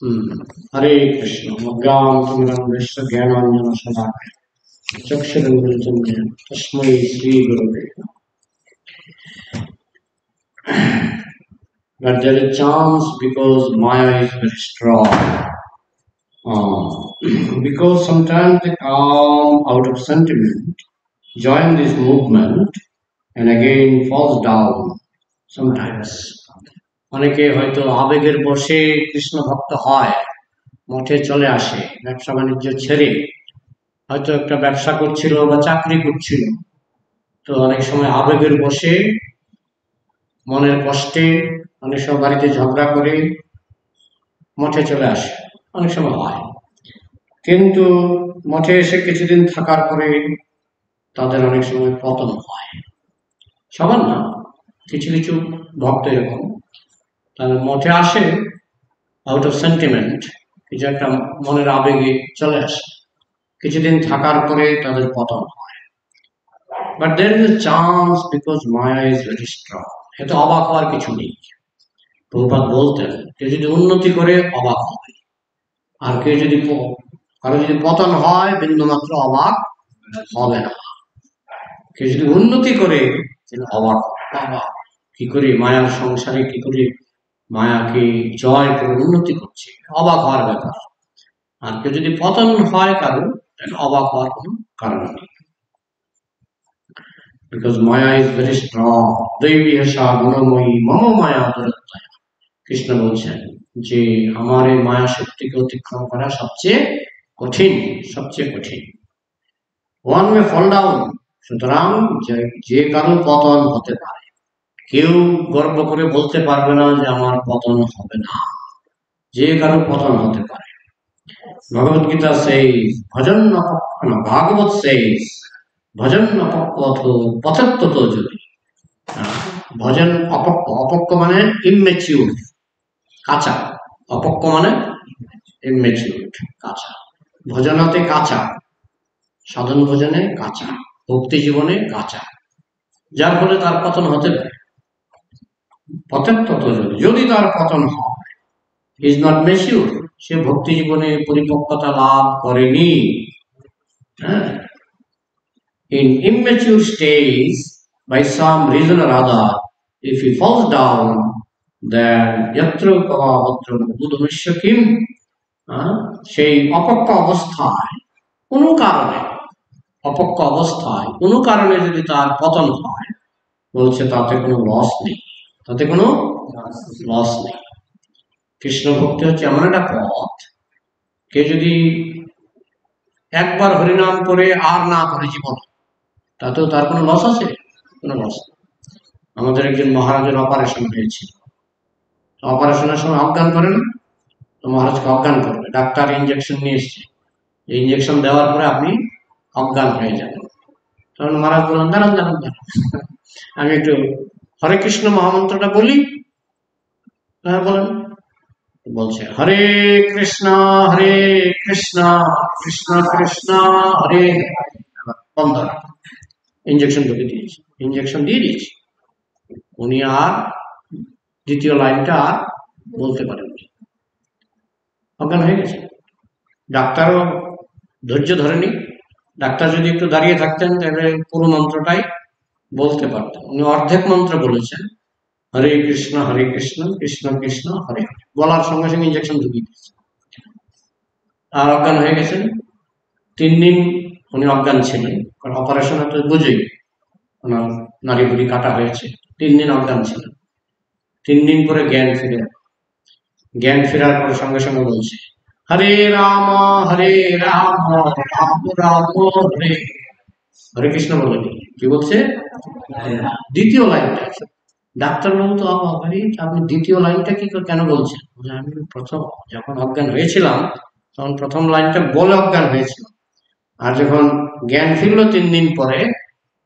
हरे कृष्ण ज्ञानतिमिरन्धस्य ज्ञानाञ्जनशलाकया चक्षुरुन्मिलितं येन तस्मै श्रीगुरवे नमः। But there is a chance because Maya is very strong. Because sometimes they come out of sentiment, join this movement, and again falls down. Sometimes. অনেকে হয়তো আবেগের বশে কৃষ্ণ ভক্ত হয়, মঠে চলে আসে ব্যবসা বাণিজ্য ছেড়ে, হয়তো একটা ব্যবসা করছিল বা চাকরি করছিল, তো অনেক সময় আবেগের বশে মনের কষ্টে অনেক সময় বাড়িতে ঝগড়া করে মঠে চলে আসে, অনেক সময় হয়। কিন্তু মঠে এসে কিছুদিন থাকার পরে তাদের অনেক সময় পতন হয়, সবার না, কিছু কিছু ভক্ত এরকম তাদের মঠে আসে আউট অফ সেন্টিমেন্ট, কিছু একটা মনের আবেগে চলে আসে, কিছুদিন থাকার পরে তাদের পতন হয়। But there is a chance because maya is very strong. এতে অবাক হওয়ার কিছু নেই। প্রভুপাদ বলতেন, কেউ যদি উন্নতি করে অবাক হবে, আর কেউ যদি কারো যদি পতন হয় বিন্দুমাত্র অবাক হবে না। কেউ যদি উন্নতি করে অবাক, বাবা কি করে মায়ার সংসারে কি করে মায়াকে জয় করে উন্নতি করছে, অবাক হওয়ার ব্যাপার। আর কেউ যদি পতন হয় কারো, অবাক হওয়ার কোনো কারণ নেই। Because Maya is very strong. Devi Hasha Gunamoyi Mama Maya Durataya. Krishna বলছেন যে আমার এই মায়া শক্তিকে অতিক্রম করা সবচেয়ে কঠিন, সবচেয়ে কঠিন। ওয়ান মে ফল ডাউন, সুতরাং যে কারো পতন হতে পারে, কেউ গর্ব করে বলতে পারবে না যে আমার পতন হবে না, যে কারো পতন হতে পারে। ভগবত গীতা says ভজন অপক্ষ না, ভাগবত says ভজন অপক্ষ পথত্বত যদি। ভজন অপক্ষ, অপক্ষ মানে ইমেচিউর, কাঁচা, অপক্ষ মানে ইমেচিউর, কাঁচা। ভজনাতে কাঁচা, সাধন ভজনে কাঁচা, ভক্তি জীবনে কাঁচা, যার ফলে তার পতন হতে পারে। পথত্বত যদি তার পতন হয়, ইজ নট ম্যাচিউর, সে ভক্তি জীবনে পরিপক্কতা লাভ করেনি। In immature stage, by some reason or other, if he falls down, then yatra pavavatra budhamishya kim, সেই অপক্ষ অবস্থায় কোনো কারণে, অপক্ষ অবস্থায় কোনো কারণে যদি তার পতন হয়, বলছে তাতে কোনো লস নেই, তাতে কোনো লস নেই। কৃষ্ণ ভক্তি হচ্ছে এমন একটা পথ, কে যদি একবার হরিনাম করে আর না করে জীবন, তাতেও তার কোনো লস আছে? কোনো লস নেই। আমাদের একজন মহারাজের অপারেশন হয়েছিল, অপারেশনের সময় অজ্ঞান করে না, তো মহারাজকে অজ্ঞান করবে, ডাক্তার ইঞ্জেকশন নিয়ে এসছে, ইঞ্জেকশন দেওয়ার পরে আপনি অজ্ঞান হয়ে যাবেন। তখন মহারাজ বললেন দাঁড়ান দাঁড়ান দাঁড়ান, আমি একটু হরে কৃষ্ণ মহামন্ত্রটা বলি। বলেন। বলছে হরে কৃষ্ণ কৃষ্ণ কৃষ্ণ হরে, বন্ধ, ইঞ্জেকশন ঢুকে দিয়েছে, ইঞ্জেকশন দিয়ে দিয়েছে, উনি আর দ্বিতীয় লাইনটা আর বলতে পারেননি, অজ্ঞান হয়ে গেছে। ডাক্তারও ধৈর্য ধরেনি, ডাক্তার যদি একটু দাঁড়িয়ে থাকতেন তাহলে পুরো মন্ত্রটাই বলতে পারতেন। উনি অর্ধেক মন্ত্র বলেছেন, হরে কৃষ্ণ কৃষ্ণ কৃষ্ণ হরে, বলার সঙ্গে সঙ্গে ইঞ্জেকশন ঢুকিয়ে দিয়েছে, আর অজ্ঞান হয়ে গেছেন। 3 দিন উনি অজ্ঞান ছিলেন, কারণ অপারেশন তো বুঝেই, ওনার নাড়ি বুড়ি কাটা হয়েছে, 3 দিন অজ্ঞান ছিলেন। 3 দিন পরে জ্ঞান ফিরে, জ্ঞান ফেরার পরে সঙ্গে সঙ্গে বলছে হরে রাম রাম রাম হরে, হরে কৃষ্ণ বলেনি, কি বলছে? দ্বিতীয় লাইনটা। ডাক্তার বলতো আপনি দ্বিতীয় লাইনটা কি কেন বলছেন? আমি প্রথম যখন অজ্ঞান হয়েছিলাম তখন প্রথম লাইনটা বলে অজ্ঞান হয়েছিল, আর যখন জ্ঞান ফিরল 3 দিন পরে,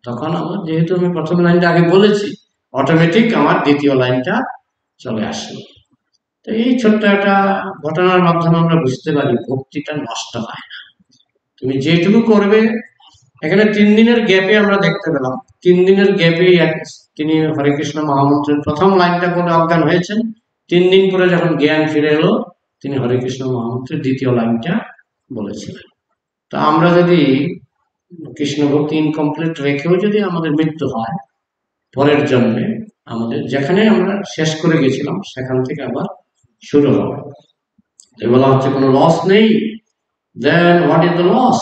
তখন আমার যেহেতু আমি প্রথম লাইনটা আগে বলেছি, অটোমেটিক আমার দ্বিতীয় লাইনটা চলে আসলো। তো এই ছোট্ট একটা ঘটনার মাধ্যমে আমরা বুঝতে পারি ভক্তিটা নষ্ট হয় না। তুমি যেটুকু করবে, এখানে 3 দিনের গ্যাপে আমরা দেখতে পেলাম, 3 দিনের গ্যাপে তিনি হরে কৃষ্ণ মহামন্ত্রের প্রথম লাইনটা বলে অজ্ঞান হয়েছেন। 3 দিন পরে যখন জ্ঞান ফিরে এলো, তিনি হরে কৃষ্ণ মহামন্ত্রের দ্বিতীয় লাইনটা বলেছিলেন। তা আমরা যদি কৃষ্ণ ভক্তি ইনকমপ্লিট রেখেও যদি আমাদের মৃত্যু হয়, পরের জন্মে আমাদের যেখানে আমরা শেষ করে গেছিলাম সেখান থেকে আবার শুরু হবে। বলা হচ্ছে কোনো লস নেই। দেন হোয়াট ইজ দ্য লস?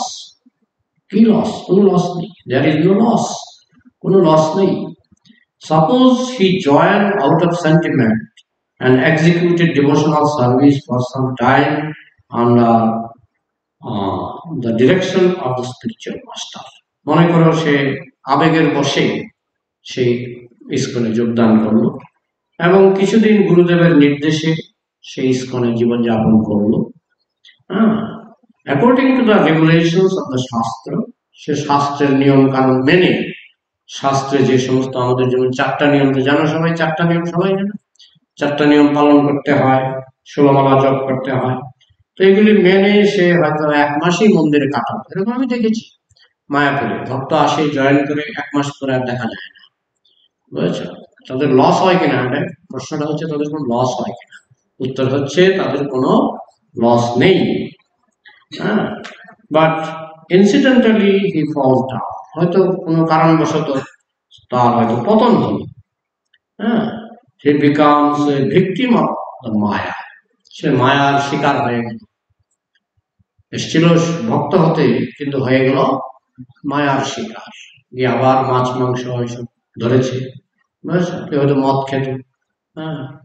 কি লস? কোনো লস নেই। দেয়ার ইজ নো লস, কোনো লস নেই। Suppose he join out of sentiment and executed devotional service for some time under the direction of the spiritual master. মনে করো সে আবেগের বশে সেই ইস্কনে যোগদান করলো এবং কিছুদিন গুরুদেবের নির্দেশে সেই ইস্কনে জীবনযাপন করলো। According to the regulations of the শাস্ত্র, সে শাস্ত্রের নিয়ম কানুন মেনে, শাস্ত্রে যে সমস্ত আমাদের যেমন 4টা নিয়ম, তো জানো সবাই, 4টা নিয়ম সবাই জানো, 4টা নিয়ম পালন করতে হয়, 16 মালা জপ করতে হয়। তো এগুলি মেনে সে হয়তো 1 মাসই মন্দিরে কাটাবে, এরকম আমি দেখেছি মায়াপুরে। ভক্ত আসে, জয়েন করে 1 মাস পরে আর দেখা যায় না, বুঝেছ? তাদের লস হয় কিনা, প্রশ্নটা হচ্ছে তাদের কোনো লস হয় কিনা। উত্তর হচ্ছে তাদের কোনো লস নেই। But incidentally he falls down, হয়তো কোনো কারণবশত তার হয়তো পতন হল। he becomes a victim of the মায়া, সে মায়ার শিকার হয়ে গেল। এসেছিল ভক্ত হতে, কিন্তু হয়ে গেল মায়ার শিকার, গিয়ে আবার মাছ মাংস এসব ধরেছে, বুঝেছো? কেউ হয়তো মদ খেত,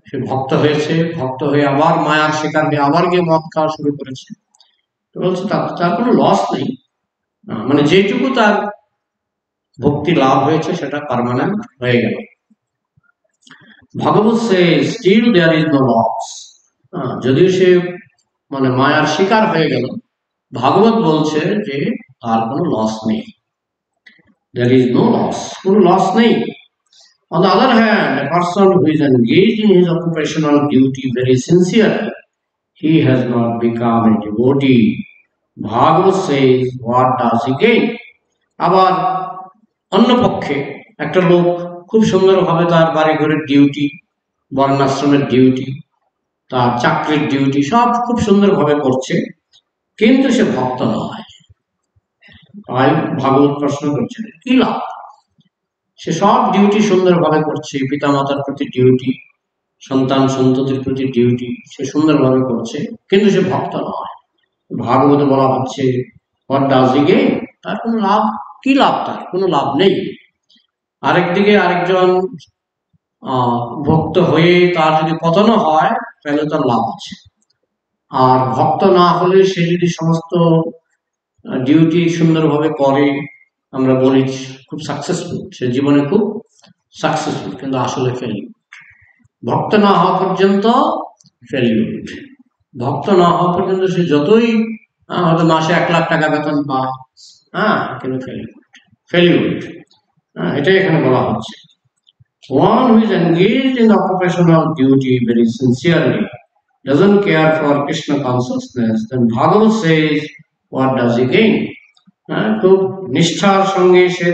সে ভক্ত হয়েছে, ভক্ত হয়ে আবার মায়ার শিকার হয়ে আবার গিয়ে মদ খাওয়া শুরু করেছে। তো বলছে তার কোনো লস নেই, মানে যেটুকু তার ভক্তি লাভ হয়েছে সেটা পার্মানেন্ট হয়ে গেল। ভাগবত says still there is no loss, যদিও সে মানে মায়ার শিকার হয়ে গেল, ভাগবত বলছে যে তার কোনো লস নেই। there is no loss, কোনো লস নেই। On the other hand, a person who is engaged in his occupational duty very sincerely, he has not become a devotee. Bhagavad says, what does he gain? আবার অন্য পক্ষে একটা লোক খুব সুন্দরভাবে তার বাড়ি ঘরের ডিউটি, বর্ণাশ্রমের ডিউটি, তার চাকরির ডিউটি সব খুব সুন্দরভাবে করছে, কিন্তু সে ভক্ত নয়। তাই ভাগবত প্রশ্ন করছে কি লাভ? সে সব ডিউটি সুন্দরভাবে করছে, পিতামাতার প্রতি ডিউটি, সন্তান সন্ততির প্রতি ডিউটি সে সুন্দরভাবে করছে, কিন্তু সে ভক্ত নয়। ভাগবতে বলা হচ্ছে হোয়াট ডাজ হি গেইন? তার কোনো লাভ, কি লাভ? তার কোনো লাভ নেই। আরেকদিকে আরেকজন ভক্ত হয়ে তার যদি পতনও হয় তাহলে তার লাভ আছে। আর ভক্ত না হলে সে যদি সমস্ত ডিউটি সুন্দরভাবে করে, আমরা বলি খুব সাকসেসফুল, সে জীবনে খুব সাকসেসফুল, কিন্তু আসলে ফেলিউর। ভক্ত না হওয়া পর্যন্ত ফেলিউর, ভক্ত না হওয়া পর্যন্ত সে যতই হয়তো মাসে 1 লাখ টাকা বেতন পায়, কিন্তু ফেলিউর। এটাই এখানে বলা হচ্ছে। One who is engaged in occupational duty very sincerely, doesn't care for Krishna consciousness, then Bhagavad says, what does he gain? খুব নিষ্ঠার সঙ্গে সে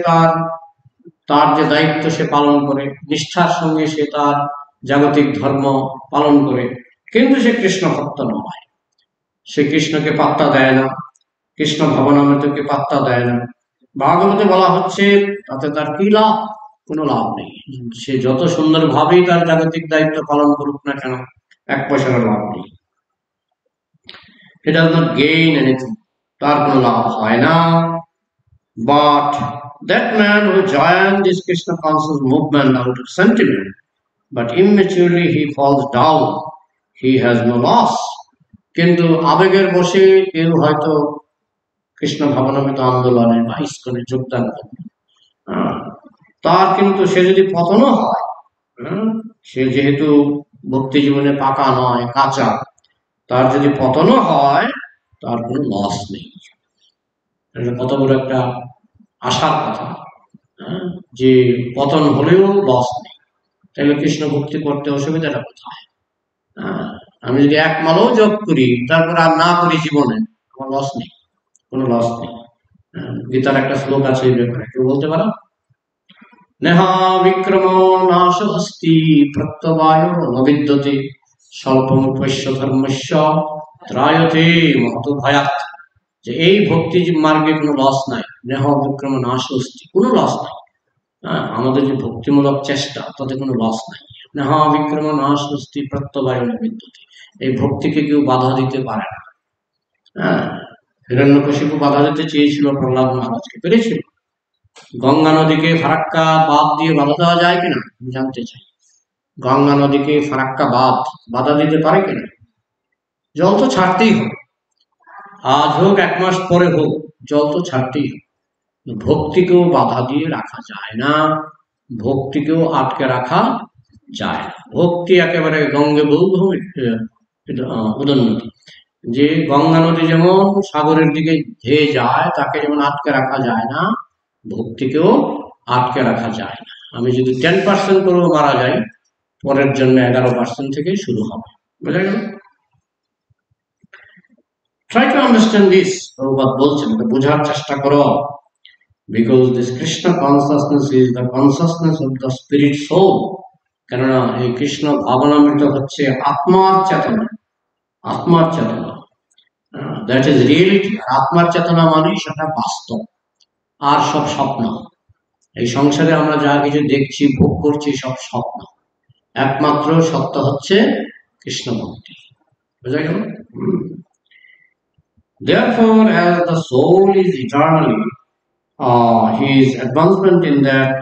তার যে দায়িত্ব সে পালন করে, নিষ্ঠার সঙ্গে সে তার জাগতিক ধর্ম পালন করে, কিন্তু সে কৃষ্ণ ভক্ত নয়, সে কৃষ্ণকে পাত্তা দেয় না, কৃষ্ণ ভবনামৃতকে পাত্তা দেয় না। ভাগবতে বলা হচ্ছে তাতে তার কি লাভ? কোনো লাভ নেই। সে যত সুন্দরভাবেই তার জাগতিক দায়িত্ব পালন করুক না কেন, 1 পয়সার লাভ নেই। He does not gain anything, তার কোনো লাভ হয় না। But that man who joined this Krishna conscious movement out of sentiment, but immaturely he falls down, he has no loss. কিন্তু আবেগের বশে কেউ হয়তো কৃষ্ণ ভাবনামৃত আন্দোলনে বা ইস্কনে যোগদান করবে, তার কিন্তু সে যদি পতনও হয়, সে যেহেতু ভক্তি জীবনে পাকা নয়, কাঁচা, তার যদি পতনও হয় তার কোনো লস নেই। কত বড় একটা আশার কথা, যে পতন হলেও লস নেই। তাহলে কৃষ্ণ ভক্তি করতে অসুবিধাটা কোথায়? আমি যদি 1 মালাও জপ করি তারপর আর না করি জীবনে, আমার লস নেই, কোনো লস নেই। গীতার একটা শ্লোক আছে এই ব্যাপারে, কেউ বলতে পারো? নেহা বিক্রম নাশ অস্তি প্রত্যবায় নবিদ্যতে স্বল্পমুখস্য ধর্মস্য ত্রায়তে মহত ভয়াত, যে এই ভক্তি মার্গে কোনো লস নাই, নেহ বিক্রম নাশস্তি, কোনো লস নাই। হ্যাঁ, আমাদের যে ভক্তিমূলক চেষ্টা তাতে কোনো লস নাই। নেহ বিক্রম নাশস্তি প্রত্যবায় বিদ্যুতি, এই ভক্তিকে কেউ বাধা দিতে পারে না। হ্যাঁ, হিরণ্যকশিপু বাধা দিতে চেয়েছিল প্রহ্লাদ মহারাজকে, পেরেছিল? গঙ্গা নদীকে ফারাক্কা বাঁধ দিয়ে বাধা দেওয়া যায় কিনা আমি জানতে চাই। গঙ্গা নদীকে ফারাক্কা বাঁধ বাধা দিতে পারে কিনা? জল তো ছাড়তেই হবে, আজ হোক 1 মাস পরে হোক, জল তো ছাড়তেই হবে। ভক্তিকেও বাধা দিয়ে রাখা যায় না, ভক্তিকেও আটকে রাখা যায় না। ভক্তি একেবারে গঙ্গে বহু উদন্নতি, যে গঙ্গা নদী যেমন সাগরের দিকে ধেয়ে যায়, তাকে যেমন আটকে রাখা যায় না, ভক্তিকেও আটকে রাখা যায় না। আমি যদি 10% করেও মারা যাই, পরের জন্য 11% থেকে শুরু হবে। বুঝা গেল? Try to understand this, Prabhupada বলছেন, বোঝার চেষ্টা করো। Because this Krishna consciousness is the consciousness of the spirit soul. কেননা এই কৃষ্ণ ভাবনামৃত হচ্ছে আত্মার চেতনা, আত্মার চেতনা। That is reality. আত্মার চেতনা মানে সেটা বাস্তব, আর সব স্বপ্ন। এই সংসারে আমরা যা কিছু দেখছি, ভোগ করছি, সব স্বপ্ন। একমাত্র সত্য হচ্ছে কৃষ্ণ ভক্তি। বুঝা গেল? Therefore, as the soul is eternally, his advancement in that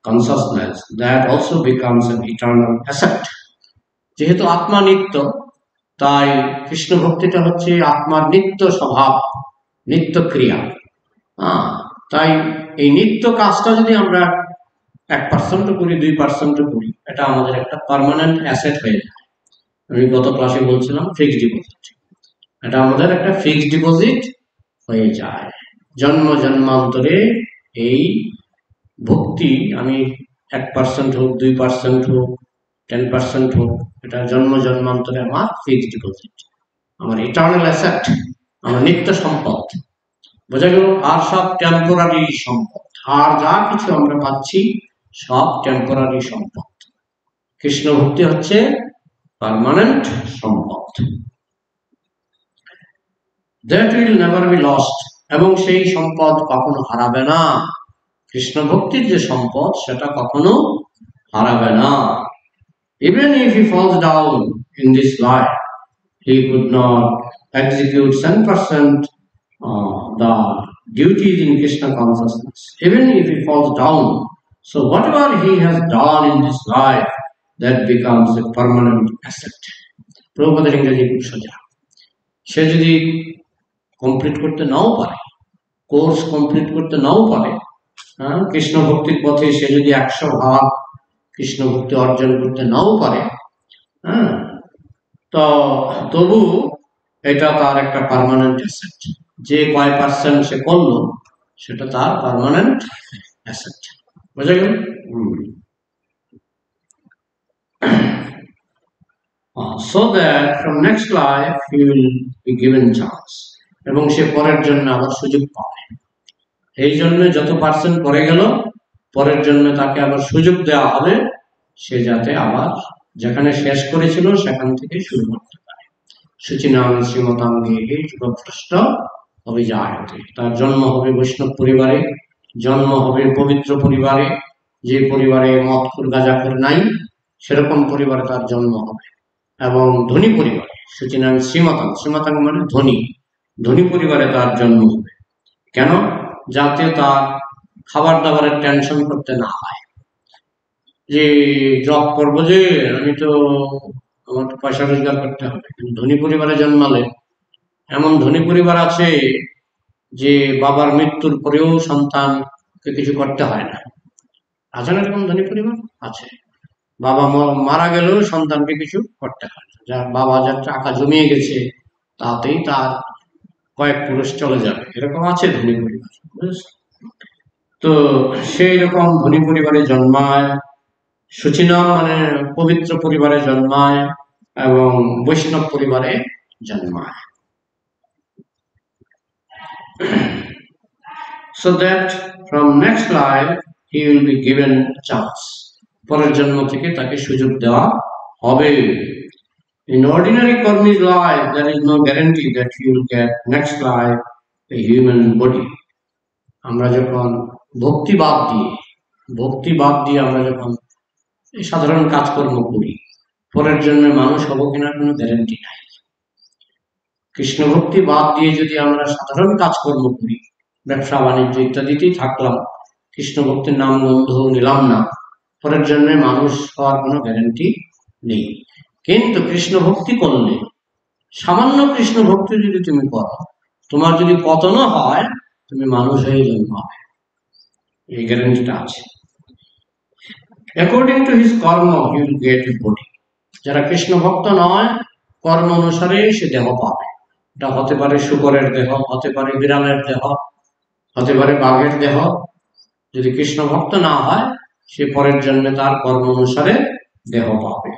consciousness, that also becomes an eternal asset. যেহেতু আত্মা নিত্য, তাই কৃষ্ণ ভক্তিটা হচ্ছে আত্মার নিত্য স্বভাব, নিত্য ক্রিয়া। তাই এই নিত্য কাজটা যদি আমরা 1% করি, 2% করি, এটা আমাদের একটা পার্মানেন্ট অ্যাসেট হয়ে যায়। আমি গত ক্লাসে বলছিলাম ফিক্সড ডিপোজিট, এটা আমাদের একটা ফিক্সড ডিপোজিট হয়ে যায়। জন্ম জন্মান্তরে এই ভক্তি, আমি 1% হোক, 2% হোক, 10% হোক, এটা জন্ম জন্মান্তরে আমার ফিক্সড ডিপোজিট, আমার ইটার্নাল অ্যাসেট, আমার নিত্য সম্পদ। বোঝা গেল? আর সব টেম্পোরারি সম্পদ, আর যা কিছু আমরা পাচ্ছি সব টেম্পোরারি সম্পদ। কৃষ্ণ ভক্তি হচ্ছে পার্মানেন্ট সম্পদ। That will never be lost, এবং সেই সম্পদ কখনো হারাবে না। কৃষ্ণ ভক্তির যে সম্পদ সেটা কখনো হারাবে না। Even if he falls down in this life, he could not execute 10% the duties in Krishna consciousness. Even if he falls down, so whatever he has done in this life, that becomes a permanent asset. প্রভুপাদের ইংরেজি খুব সোজা। সে যদি complete করতে নাও পারে, course complete করতে নাও পারে, কৃষ্ণ ভক্তির পথে সে যদি 100 ভাগ কৃষ্ণ ভক্তি অর্জন করতে নাও পারে, তো তবু এটা তার একটা পার্মানেন্ট অ্যাসেট। যে কয় পার্সেন্ট সে করলো সেটা তার পার্মানেন্ট অ্যাসেট। বুঝা গেল? So that from next life he will be given chance, এবং সে পরের জন্য আবার সুযোগ পাবে। এই জন্য যত পার্সেন্ট করে গেল, পরের জন্য তাকে আবার সুযোগ দেওয়া হবে, সে যাতে আবার যেখানে শেষ করেছিল সেখান থেকে শুরু করতে পারে। শুচিনাং শ্রীমতাঙ্গে যুগভ্রষ্ট অভিজায়তে। তার জন্ম হবে বৈষ্ণব পরিবারে, জন্ম হবে পবিত্র পরিবারে, যে পরিবারে মদখোর গাঁজাখোর নাই সেরকম পরিবারে তার জন্ম হবে, এবং ধনী পরিবারে। শুচিনাং শ্রীমতাং, শ্রীমতাং মানে ধনী, ধনী পরিবারে তার জন্ম হবে। কেন? যাতে তার খাবার দাবারের টেনশন করতে না হয়, যে জব করবো, যে আমি তো, আমার তো পয়সা রোজগার করতে হবে। কিন্তু ধনী পরিবারে জন্মালে, এমন ধনী পরিবার আছে যে বাবার মৃত্যুর পরেও সন্তানকে কিছু করতে হয় না। আছে না এরকম ধনী পরিবার? আছে। বাবা মারা গেলেও সন্তানকে কিছু করতে হয় না, যার বাবা যার টাকা জমিয়ে গেছে তাতেই তার কয়েক পুরুষ চলে যাবে, এরকম আছে ধনী পরিবার। তো সেই রকম ধনী পরিবারে জন্মায়, শুচিনাম মানে পবিত্র পরিবারে জন্মায়, এবং বৈষ্ণব পরিবারে জন্মায়। So that from next life he will be given chance, পরের জন্ম থেকে তাকে সুযোগ দেওয়া হবে। In ordinary karmic life, there is no guarantee that you will get next life a human body. আমরা যখন ভক্তি বাদ দিয়ে আমরা যখন এই সাধারণ কাজকর্ম করি, পরের জন্মে মানুষ হবো কিনা কোনো গ্যারান্টি নাই। কৃষ্ণ ভক্তি বাদ দিয়ে যদি আমরা সাধারণ কাজকর্ম করি, ব্যবসা বাণিজ্য ইত্যাদিতেই থাকলাম, কৃষ্ণ ভক্তির নাম গন্ধ নিলাম না, পরের জন্মে মানুষ হওয়ার কোনো গ্যারান্টি নেই। কিন্তু কৃষ্ণ ভক্তি করলে, সামান্য কৃষ্ণ ভক্তি যদি তুমি করো, তোমার যদি পতনও হয়, তুমি মানুষ হয়ে জন্ম হবে, এই গ্যারান্টিটা আছে। অ্যাকর্ডিং টু হিজ কর্ম he will get A body. যারা কৃষ্ণ ভক্ত নয়, কর্ম অনুসারে সে দেহ পাবে। এটা হতে পারে শুকরের দেহ, হতে পারে বিড়ালের দেহ, হতে পারে বাঘের দেহ। যদি কৃষ্ণ ভক্ত না হয়, সে পরের জন্মে তার কর্ম অনুসারে দেহ পাবে।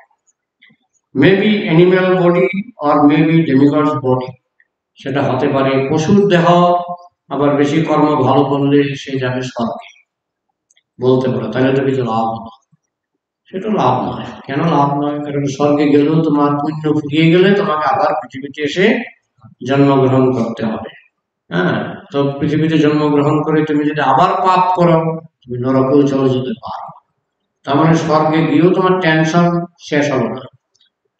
Maybe animal body or maybe ডেমিগডস body, সেটা হতে পারে পশুর দেহ, আবার বেশি কর্ম ভালো করলে সে যাবে স্বর্গে, বলতে পারে। তাহলে তো কিছু লাভ হলো, সেটা লাভ নয়। কেন লাভ নয়? কারণ স্বর্গে গেলেও তোমার পুণ্য ফুরিয়ে গেলে তোমাকে আবার পৃথিবীতে এসে জন্মগ্রহণ করতে হবে। হ্যাঁ, তো পৃথিবীতে জন্মগ্রহণ করে তুমি যদি আবার পাপ করো, তুমি নরকেও চলে যেতে পারো। তার মানে স্বর্গে গিয়েও তোমার টেনশন শেষ হবে না,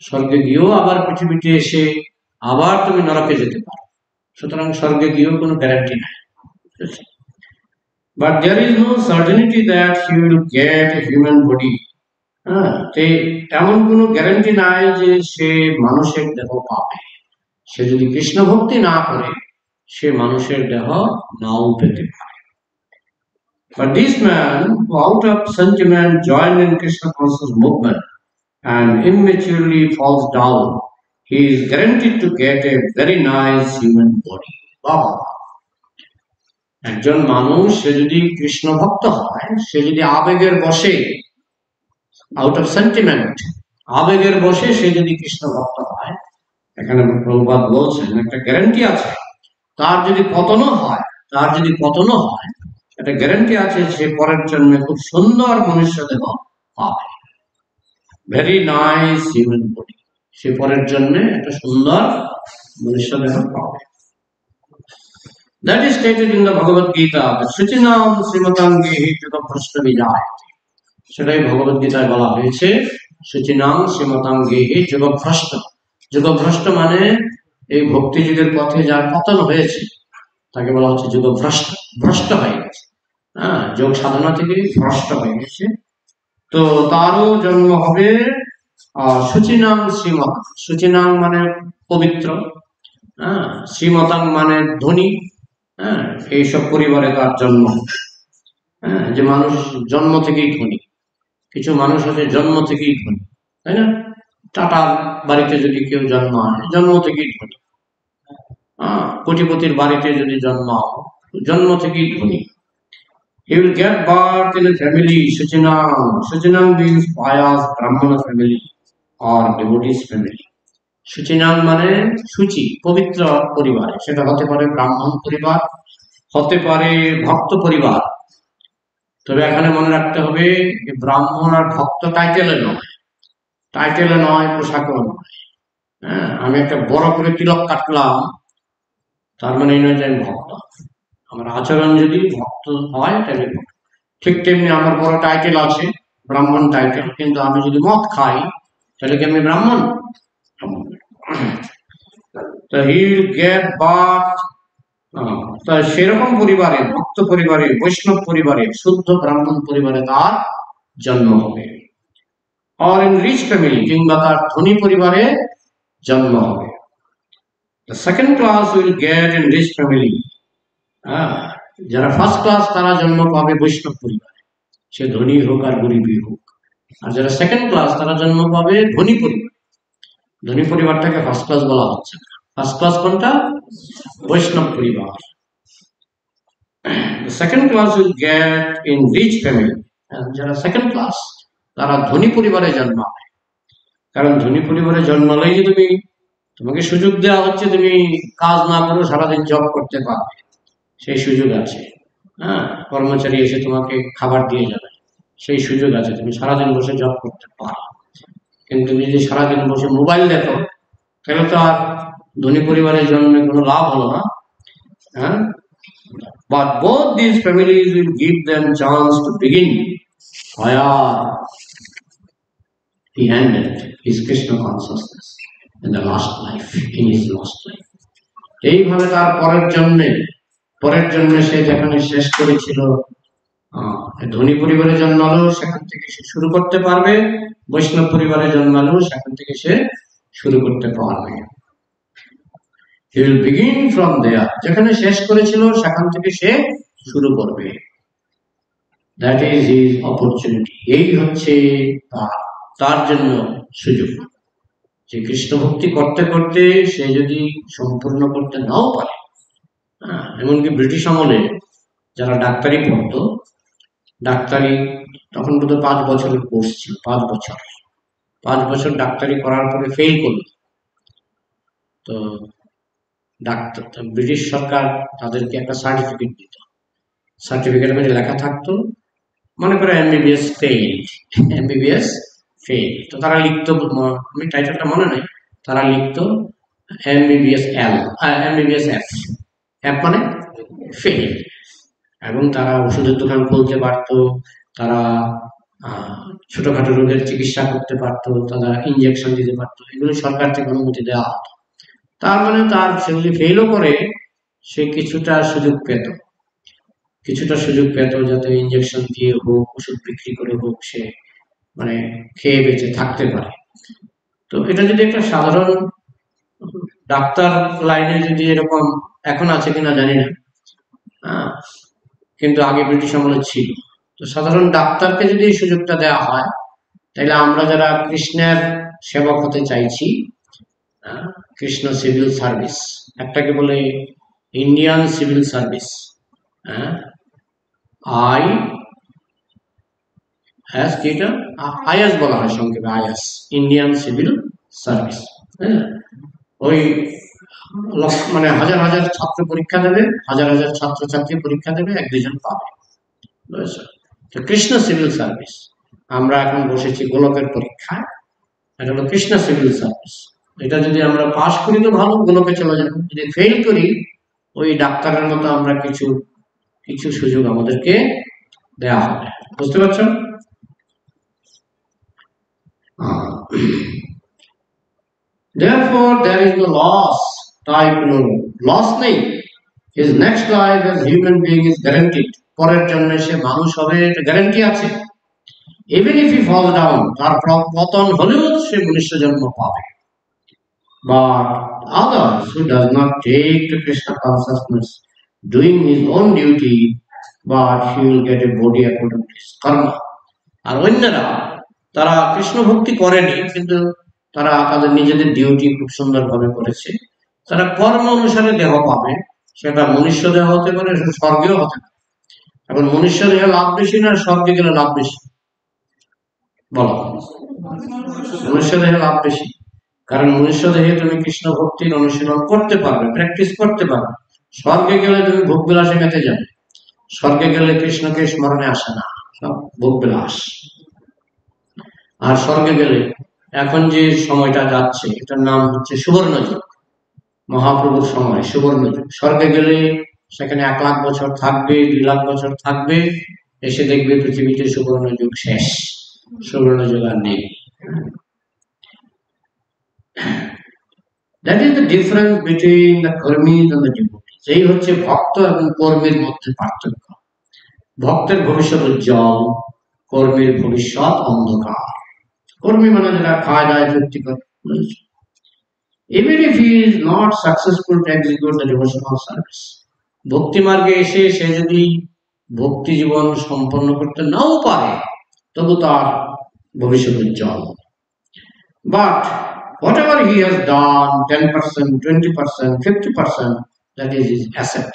স্বর্গে গিয়েও আবার পৃথিবীতে এসে আবার তুমি নরকে যেতে পারো। সুতরাং স্বর্গে গিয়েও কোনো গ্যারান্টি নাই। But there is no certainty that she will get a human body. এমন কোনো গ্যারান্টি নাই যে সে মানুষের দেহ পাবে। সে যদি কৃষ্ণ ভক্তি না করে, সে মানুষের দেহ নাও পেতে পারে। But this man who out of sentiment joined in Krishna conscious movement and immaturely falls down, he is guaranteed to get a very nice human body. বাবা, একজন মানুষ সে যদি কৃষ্ণ ভক্ত হয়, সে যদি আবেগের বশে, আউট অফ সেন্টিমেন্ট, আবেগের বশে সে যদি কৃষ্ণ ভক্ত হয়, এখানে প্রভুপাদ বলছেন একটা গ্যারান্টি আছে। তার যদি পতনও হয়, একটা গ্যারান্টি আছে, সে পরের জন্মে খুব সুন্দর মনুষ্য দেহ পাবে, ভেরি নাইস হিউম্যান বডি। সে পরের জন্মে একটা সুন্দর মনুষ্য দেহ পাবে। That is stated in the Bhagavad Gita, Suchinam Srimatam Gehi Juga Prashna Vijayati. সেটাই ভগবত গীতায় বলা হয়েছে, সুচিনাং শ্রীমতাং গেহি যোগভ্রষ্ট। যোগভ্রষ্ট মানে এই ভক্তি যুগের পথে যার পতন হয়েছে, তাকে বলা হচ্ছে যোগভ্রষ্ট, ভ্রষ্ট হয়ে গেছে। হ্যাঁ, যোগ সাধনা থেকে ভ্রষ্ট হয়ে গেছে। তো তারও জন্ম হবে সুচিনাং শ্রীমত। সুচিনাং মানে পবিত্র, হ্যাঁ, শ্রীমতাং মানে ধনী। হ্যাঁ, এইসব পরিবারে তার জন্ম। হ্যাঁ, যে মানুষ জন্ম থেকেই ধনী, কিছু মানুষ আছে জন্ম থেকেই ধনী, তাই না? টাটার বাড়িতে যদি কেউ জন্ম হয়, জন্ম থেকেই ধনী। কোটিপতির বাড়িতে যদি জন্ম হয়, জন্ম থেকেই ধনী। He will get birth in a family, Suchinam. Suchinam means pious Brahmana family or devotees family. Suchinam মানে সুচি, পবিত্র পরিবার। সেটা হতে পারে ব্রাহ্মণ পরিবার, হতে পারে ভক্ত পরিবার। তবে এখানে মনে রাখতে হবে, ব্রাহ্মণ আর ভক্ত টাইটেলে নয়, পোশাকেও নয়। হ্যাঁ, আমি একটা বড় করে তিলক কাটলাম, তার মানে এই নয় যে আমি ভক্ত। আমার আচরণ যদি ভক্ত হয় তাহলে ভক্ত। ঠিক তেমনি আমার বড় টাইটেল আছে, ব্রাহ্মণ টাইটেল, কিন্তু আমি যদি মদ খাই, তাহলে কি আমি ব্রাহ্মণ? তো হি উইল গেট বার্থ, সেরকম পরিবারে, ভক্ত পরিবারে, বৈষ্ণব পরিবারে, শুদ্ধ ব্রাহ্মণ পরিবারে তার জন্ম হবে। or in rich family, কিংবা তার ধনী পরিবারে জন্ম হবে। The second class will get in rich family. যারা ফার্স্ট ক্লাস, তারা জন্ম পাবে বৈষ্ণব পরিবারে, সে ধনী হোক আর গরিবই হোক। আর যারা সেকেন্ড ক্লাস, তারা জন্ম পাবে ধনী পরিবার। ধনী পরিবারটাকে ফার্স্ট ক্লাস বলা হচ্ছে না। ফার্স্ট ক্লাস কোনটা? বৈষ্ণব পরিবার। The second class will get in rich family. যারা সেকেন্ড ক্লাস, তারা ধনী পরিবারে জন্মাবে। কারণ ধনী পরিবারে জন্মালেই যে তোমাকে সুযোগ দেওয়া হচ্ছে তুমি কাজ না করে সারাদিন জব করতে পারবে, সেই সুযোগ আছে। হ্যাঁ, কর্মচারী এসে তোমাকে খাবার দিয়ে যাবে, সেই সুযোগ আছে। তুমি সারাদিন বসে জব করতে পারো। কিন্তু তুমি যদি সারাদিন বসে মোবাইল দেখো, তাহলে তো আর ধনী পরিবারের জন্মে কোনো লাভ হলো না। হ্যাঁ, but both these families will give them chance to begin where he ended his Krishna consciousness in the last life, in his last life. এইভাবে তার পরের জন্মে সে যেখানে শেষ করেছিল, ধনী পরিবারে জন্মালো সেখান থেকে সে শুরু করতে পারবে, বৈষ্ণব পরিবারে জন্মালো সেখান থেকে সে শুরু করতে পারবে। He will begin from there, যেখানে শেষ করেছিল সেখান থেকে সে শুরু করবে। That is his opportunity. এই হচ্ছে তার জন্য সুযোগ, যে কৃষ্ণ ভক্তি করতে করতে সে যদি সম্পূর্ণ করতে নাও পারে। এমনকি ব্রিটিশ আমলে যারা ডাক্তারি পড়তো, ডাক্তারি তখন বোধ 5 বছরের কোর্স ছিল, 5 বছর ডাক্তারি করার পরে ফেল করলো, তো ডাক্তার ব্রিটিশ সরকার তাদেরকে একটা সার্টিফিকেট দিত। সার্টিফিকেটের মধ্যে লেখা থাকতো, মনে করে এমবিবিএস ফেল, তো তারা লিখতো, আমি টাইটেলটা মনে নেই, তারা লিখতো এমবিবিএস এফ মানে ফেল। এবং তারা ওষুধের দোকান খুলতে পারতো, তারা ছোটখাটো রোগের চিকিৎসা করতে পারতো, তারা ইনজেকশন দিতে পারতো, এগুলো সরকার থেকে অনুমতি দেওয়া হতো। তার মানে তার সে যদি ফেলও করে সে কিছুটা সুযোগ পেত, যাতে ইনজেকশন দিয়ে হোক, ওষুধ বিক্রি করে হোক, সে মানে খেয়ে বেঁচে থাকতে পারে। তো এটা যদি একটা সাধারণ ডাক্তার লাইনে যদি এরকম, এখন আছে কিনা জানি না, কিন্তু আগে ব্রিটিশ আমলে ছিল, তো সাধারণ ডাক্তারকে যদি এই সুযোগটা দেওয়া হয়, তাহলে আমরা যারা কৃষ্ণের সেবক হতে চাইছি, কৃষ্ণ সিভিল সার্ভিস, একটাকে বলে ইন্ডিয়ান সিভিল সার্ভিস, আইএস বলা হয় সংক্ষেপে, আইএস, ইন্ডিয়ান সিভিল সার্ভিস। ওই মানে হাজার হাজার ছাত্র পরীক্ষা দেবে, হাজার হাজার ছাত্রছাত্রী পরীক্ষা দেবে, 1-2 জন পাবে, বুঝেছো? তো কৃষ্ণ সিভিল সার্ভিস, আমরা এখন বসেছি গোলকের পরীক্ষায়, এটা হলো কৃষ্ণ সিভিল সার্ভিস। এটা যদি আমরা পাস করি তো ভালো, গোলকে চলে যাবো, যদি ফেল করি ওই ডাক্তারের মতো আমরা কিছু সুযোগ আমাদেরকে দেওয়া হবে, বুঝতে পারছো? Therefore there is no loss, তাই কোনো লস নেই। His next life as human being is guaranteed, পরের জন্মে সে মানুষ হবে, এটা গ্যারান্টি আছে। Even if he falls down, তার পতন হলেও সে মনুষ্য জন্ম পাবে। But others who does not take to Krishna consciousness, doing his own duty, but he will get a body according to his karma. আর অন্যরা তারা কৃষ্ণ ভক্তি করেনি, কিন্তু তারা তাদের নিজেদের ডিউটি খুব সুন্দরভাবে করেছে, তারা কর্ম অনুসারে দেহ পাবে, সেটা মনুষ্য দেহ হতে পারে, স্বর্গেও হতে পারে। এখন মনুষ্য দেহে লাভ বেশি না স্বর্গে গেলে লাভ বেশি? বলো, মনুষ্য দেহে লাভ বেশি, কারণ মনুষ্য দেহে তুমি কৃষ্ণ ভক্তির অনুশীলন করতে পারবে, প্র্যাকটিস করতে পারবে। স্বর্গে গেলে তুমি ভোগ বিলাসে মেতে যাবে, স্বর্গে গেলে কৃষ্ণকে স্মরণে আসে না, সব ভোগ বিলাস। আর স্বর্গে গেলে এখন যে সময়টা যাচ্ছে, এটার নাম হচ্ছে সুবর্ণযুগ, মহাপ্রভুর সময় সুবর্ণযুগ। স্বর্গে গেলে সেখানে 1 লাখ বছর থাকবে, 2 লাখ বছর থাকবে, এসে দেখবে পৃথিবীতে সুবর্ণযুগ শেষ, সুবর্ণযুগ আর নেই। That is the difference between the karmis and the devotees. এই হচ্ছে ভক্ত এবং কর্মীর মধ্যে পার্থক্য। ভক্তের ভবিষ্যৎ উজ্জ্বল, কর্মীর ভবিষ্যৎ অন্ধকার। কর্মী মানে যারা খায় দায় তৃপ্তি করে, even if he is not successful to execute the devotional service, ভক্তি মার্গে এসে সে যদি ভক্তি জীবন সম্পন্ন করতে নাও পারে, তবু তার ভবিষ্যৎ উজ্জ্বল। But whatever he has done, 10%, 20%, 50%, that is his asset.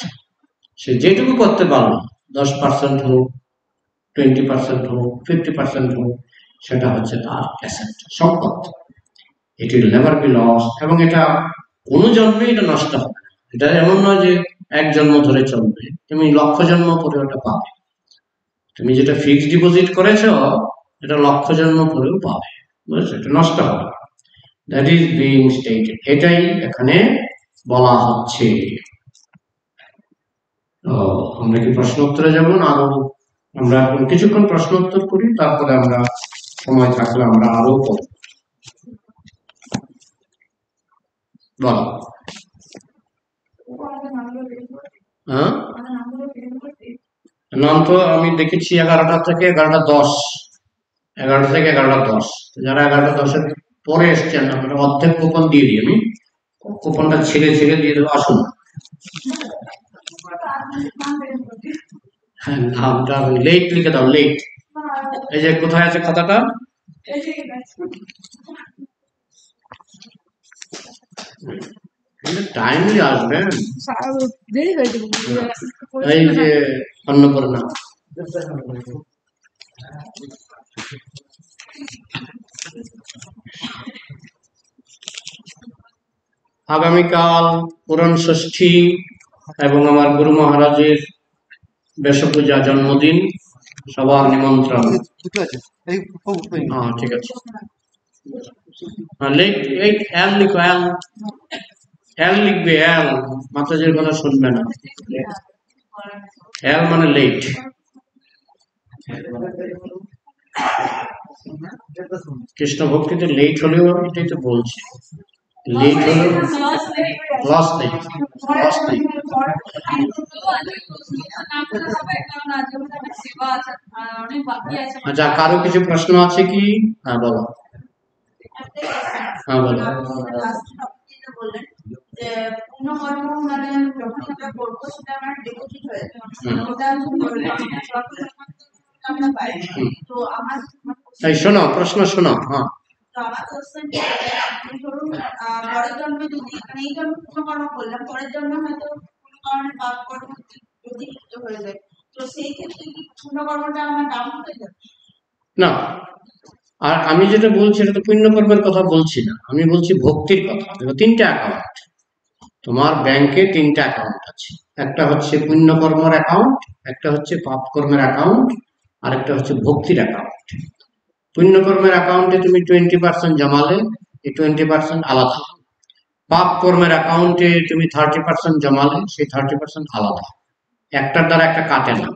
সে যেটুকু করতে পারলো, 10% হোক, 20% হোক, 50% হোক, সেটা হচ্ছে তার অ্যাসেট, সম্পদ। It will never be lost, এবং এটা কোনো জন্মে এটা নষ্ট হবে না। এটা এমন নয় যে 1 জন্ম ধরে চলবে, তুমি 1,00,000 জন্ম পরে ওটা পাবে। তুমি যেটা ফিক্সড ডিপোজিট করেছো, এটা 1,00,000 জন্ম পরেও পাবে, বুঝেছো? এটা নষ্ট হবে না। That is being stated. এটাই এখানে বলা হচ্ছে। আমরা কি প্রশ্ন উত্তরে যাব না আরো আমরা কিছুক্ষণ প্রশ্ন উত্তর করি, তারপরে আমরা সময় থাকলে আমরা আরো পড়ব। বলো। হ্যাঁ, নাম তো আমি দেখেছি 11টা থেকে 11:10, 11টা থেকে 11:10। যারা 11:10-এর পরে এসছেন আপনারা অর্ধেক কুপন দিয়ে দিই, আমি কুপনটা ছেড়ে ছেড়ে দিয়ে দেবো, আসুন। নামটা লেট লিখে দাও, লেট। এই যে কোথায় আছে খাতাটা? টাইমলি আসবেন। এই যে অন্নপূর্ণা, আগামীকাল পুরাণ ষষ্ঠী এবং আমার গুরু মহারাজের বেশপূজা, জন্মদিন, সবার নিমন্ত্রণ। হ্যাঁ ঠিক আছে, এল লিখো, এল লিখবে, এল মাতাজির কথা শুনবে না, এল মানে লেট। কৃষ্ণ ভক্তিতে লেট হলেও এটাই তো বলছে, লেট হলেও লস নেই, লস নেই। আচ্ছা, কারো কিছু প্রশ্ন আছে কি? হ্যাঁ বলো। হ্যাঁ বলো। শোনো, প্রশ্ন শোনো। হ্যাঁ, পরের জন্মে যদি এই জন্মে কোনো কর্ম করলাম, পরের জন্মে হয়তো কোনো কারণে পাপ কর্ম অতিরিক্ত হয়ে যায়, তো সেই ক্ষেত্রে কি পুণ্য কর্মটা আমার ডাউন হয়ে যাবে? না, আর আমি যেটা বলছি এটা তো পুণ্য কর্মের কথা বলছি না, আমি বলছি ভক্তির কথা। দেখো, 3টা অ্যাকাউন্ট তোমার ব্যাংকে, 3টা অ্যাকাউন্ট আছে। একটা হচ্ছে পুণ্য কর্মের অ্যাকাউন্ট, একটা হচ্ছে পাপ কর্মের অ্যাকাউন্ট, আর একটা হচ্ছে ভক্তির অ্যাকাউন্ট। পুণ্য কর্মের অ্যাকাউন্টে তুমি 20% জমালে, এই 20% আলাদা। পাপ কর্মের অ্যাকাউন্টে তুমি 30% জমালে, সেই 30% আলাদা। একটার দ্বারা একটা কাটে না,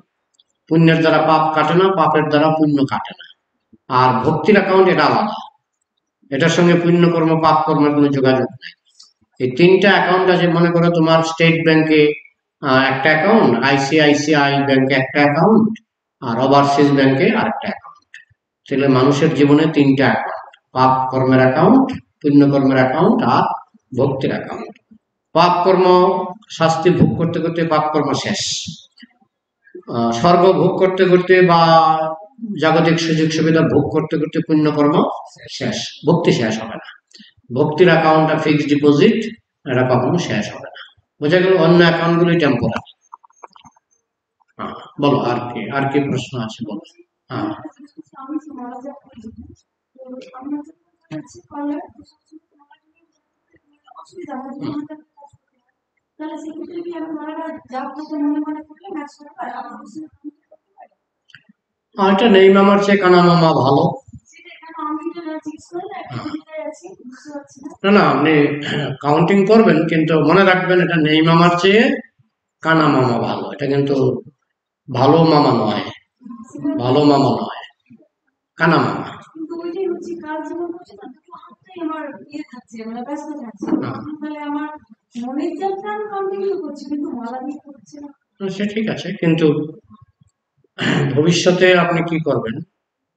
পুণ্যের দ্বারা পাপ কাটে না, পাপের দ্বারা পুণ্য কাটে না। আর ভক্তির অ্যাকাউন্ট এটা আলাদা, এটার সঙ্গে পুণ্য কর্ম পাপ কর্মের কোনো যোগাযোগ নেই। এই 3টা অ্যাকাউন্ট আছে। মনে করো তোমার স্টেট ব্যাংকে একটা অ্যাকাউন্ট, ICICI ব্যাংকে একটা অ্যাকাউন্ট, আর ওভারসিজ ব্যাংকে আরেকটা অ্যাকাউন্ট। তাহলে মানুষের জীবনে 3টা অ্যাকাউন্ট, পাপ কর্মের অ্যাকাউন্ট, পুণ্য কর্মের অ্যাকাউন্ট, আর ভক্তির অ্যাকাউন্ট। পাপ কর্ম শাস্তি ভোগ করতে করতে পাপ কর্ম শেষ, স্বর্গ ভোগ করতে করতে বা জাগতিক সুযোগ সুবিধা ভোগ করতে করতে পুণ্য কর্ম শেষ, ভক্তি শেষ হবে না। ভক্তির অ্যাকাউন্টটা ফিক্সড ডিপোজিট, এটা কখনো শেষ হবে না। বোঝা গেল? অন্য অ্যাকাউন্ট গুলি টেম্পোরারি। বলো, আর কি প্রশ্ন আছে বলো। হ্যাঁ, এটা নেই মামার চেয়ে কানা মামা ভালো। না না, আপনি কাউন্টিং করবেন, কিন্তু মনে রাখবেন এটা নেই মামার চেয়ে কানা মামা ভালো। এটা কিন্তু ভালো মামা নয়, ভালো মামা নয়, কানা মামা। সে ঠিক আছে, কিন্তু ভবিষ্যতে আপনি কি করবেন,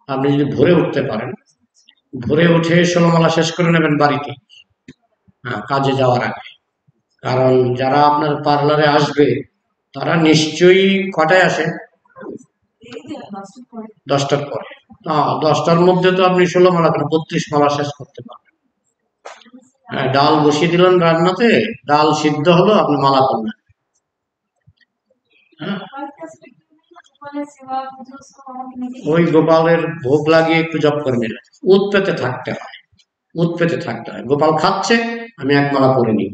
আপনি যদি ভোরে উঠতে পারেন, ভোরে উঠে 16 মালা শেষ করে নেবেন বাড়িতে, কাজে যাওয়ার আগে। কারণ যারা আপনার পার্লারে আসবে তারা নিশ্চয়ই কটায় আসে? 10টার পরে। 10টার মধ্যে তো আপনি 16 মালা কেন, 32 মালা শেষ করতে পারবেন। ডাল বসিয়ে দিলেন রান্নাতে, ডাল সিদ্ধ হলো, আপনি মালা করলেন। ওই গোপালের ভোগ লাগিয়ে একটু জপ করে নিলেন। উৎ পেতে থাকতে হয়, উৎ পেতে থাকতে হয়। গোপাল খাচ্ছে, আমি 1 মালা করে নিই।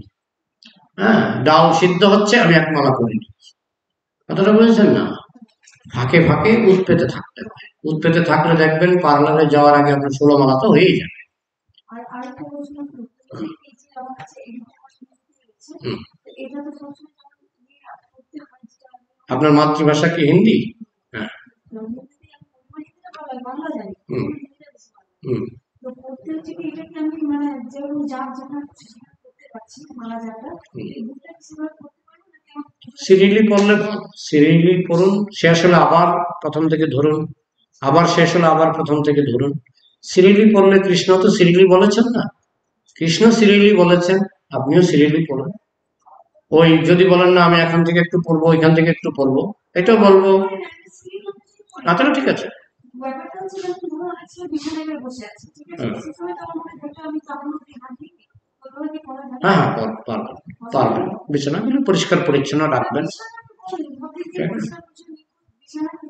ডাল সিদ্ধ হচ্ছে, আমি 1 মালা করে নিই। কথাটা বুঝেছেন না? ফাঁকে ফাঁকে উৎ পেতে থাকতে হয়। উৎ পেতে থাকলে দেখবেন পার্লারে যাওয়ার আগে আপনার 16 মালা তো হয়েই যাবে। হুম। আপনার মাতৃভাষা কি হিন্দি? হ্যাঁ। হুম হুম সিরিয়ালি পড়লে সিরিয়ালি পড়ুন, শেষ হলে আবার প্রথম থেকে ধরুন, আবার শেষ হলে আবার প্রথম থেকে ধরুন। সিরিয়ালি পড়লে কৃষ্ণ তো সিরিয়ালি বলেছেন না, কৃষ্ণ সিরিয়ালি বলেছেন, আপনিও সিরিয়ালি পড়ুন। ওই যদি বলেন না আমি এখান থেকে একটু পড়বো ওইখান থেকে একটু পড়বো, এটাও বলবো না, তাহলে ঠিক আছে। হ্যাঁ হ্যাঁ পারবেন পারবেন, বিছানাগুলো পরিষ্কার পরিচ্ছন্ন রাখবেন,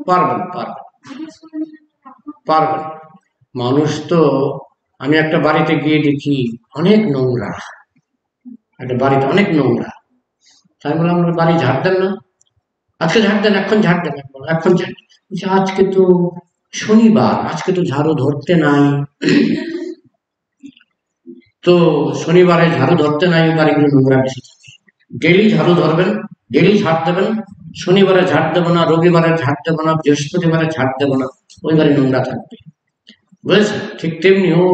পারবেন পারবেন পারবেন। মানুষ তো, আমি একটা বাড়িতে গিয়ে দেখি অনেক নোংরা, একটা বাড়িতে অনেক নোংরা, তাই বললাম বাড়ি ঝাড় দেন না, আজকে ঝাড় দেন, এখন ঝাড় দেন, এখন ঝাড়, আজকে তো শনিবার, আজকে তো ঝাড়ু ধরতে নাই, তো শনিবারে ঝাড়ু ধরতে নাই, বাড়িগুলো নোংরা বেশি থাকে। ডেলি ঝাড়ু ধরবেন, ডেলি ঝাড় দেবেন, শনিবারে ঝাড় দেবো না, রবিবারে ঝাড় দেবো না, বৃহস্পতিবারে ঝাড় দেবো না, ওই বাড়ি নোংরা থাকবে, বুঝেছেন? ঠিক তেমনি ও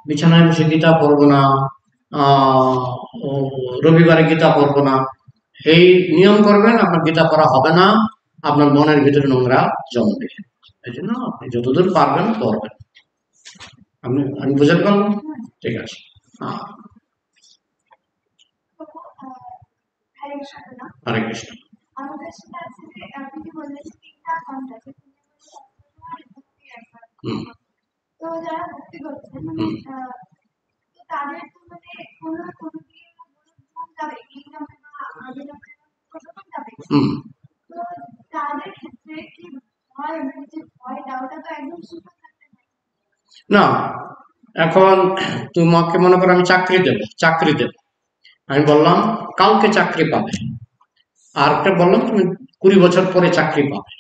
বিছানায় বসে গীতা পড়বো না, ও রবিবারে গীতা পড়বো না, এই নিয়ম করবেন, আপনার গীতা পড়া হবে না, আপনার মনের ভিতরে নোংরা জমবে। এই জন্য আপনি যতদূর পারবেন পড়বেন। আমি বুঝতে পারলাম, ঠিক আছে। হরে কৃষ্ণ। হুম হুম হুম না, এখন তোমাকে মনে করো আমি চাকরি দেব, আমি বললাম কালকে চাকরি পাবে, আর একটা বললাম তুমি 20 বছর পরে চাকরি পাবে,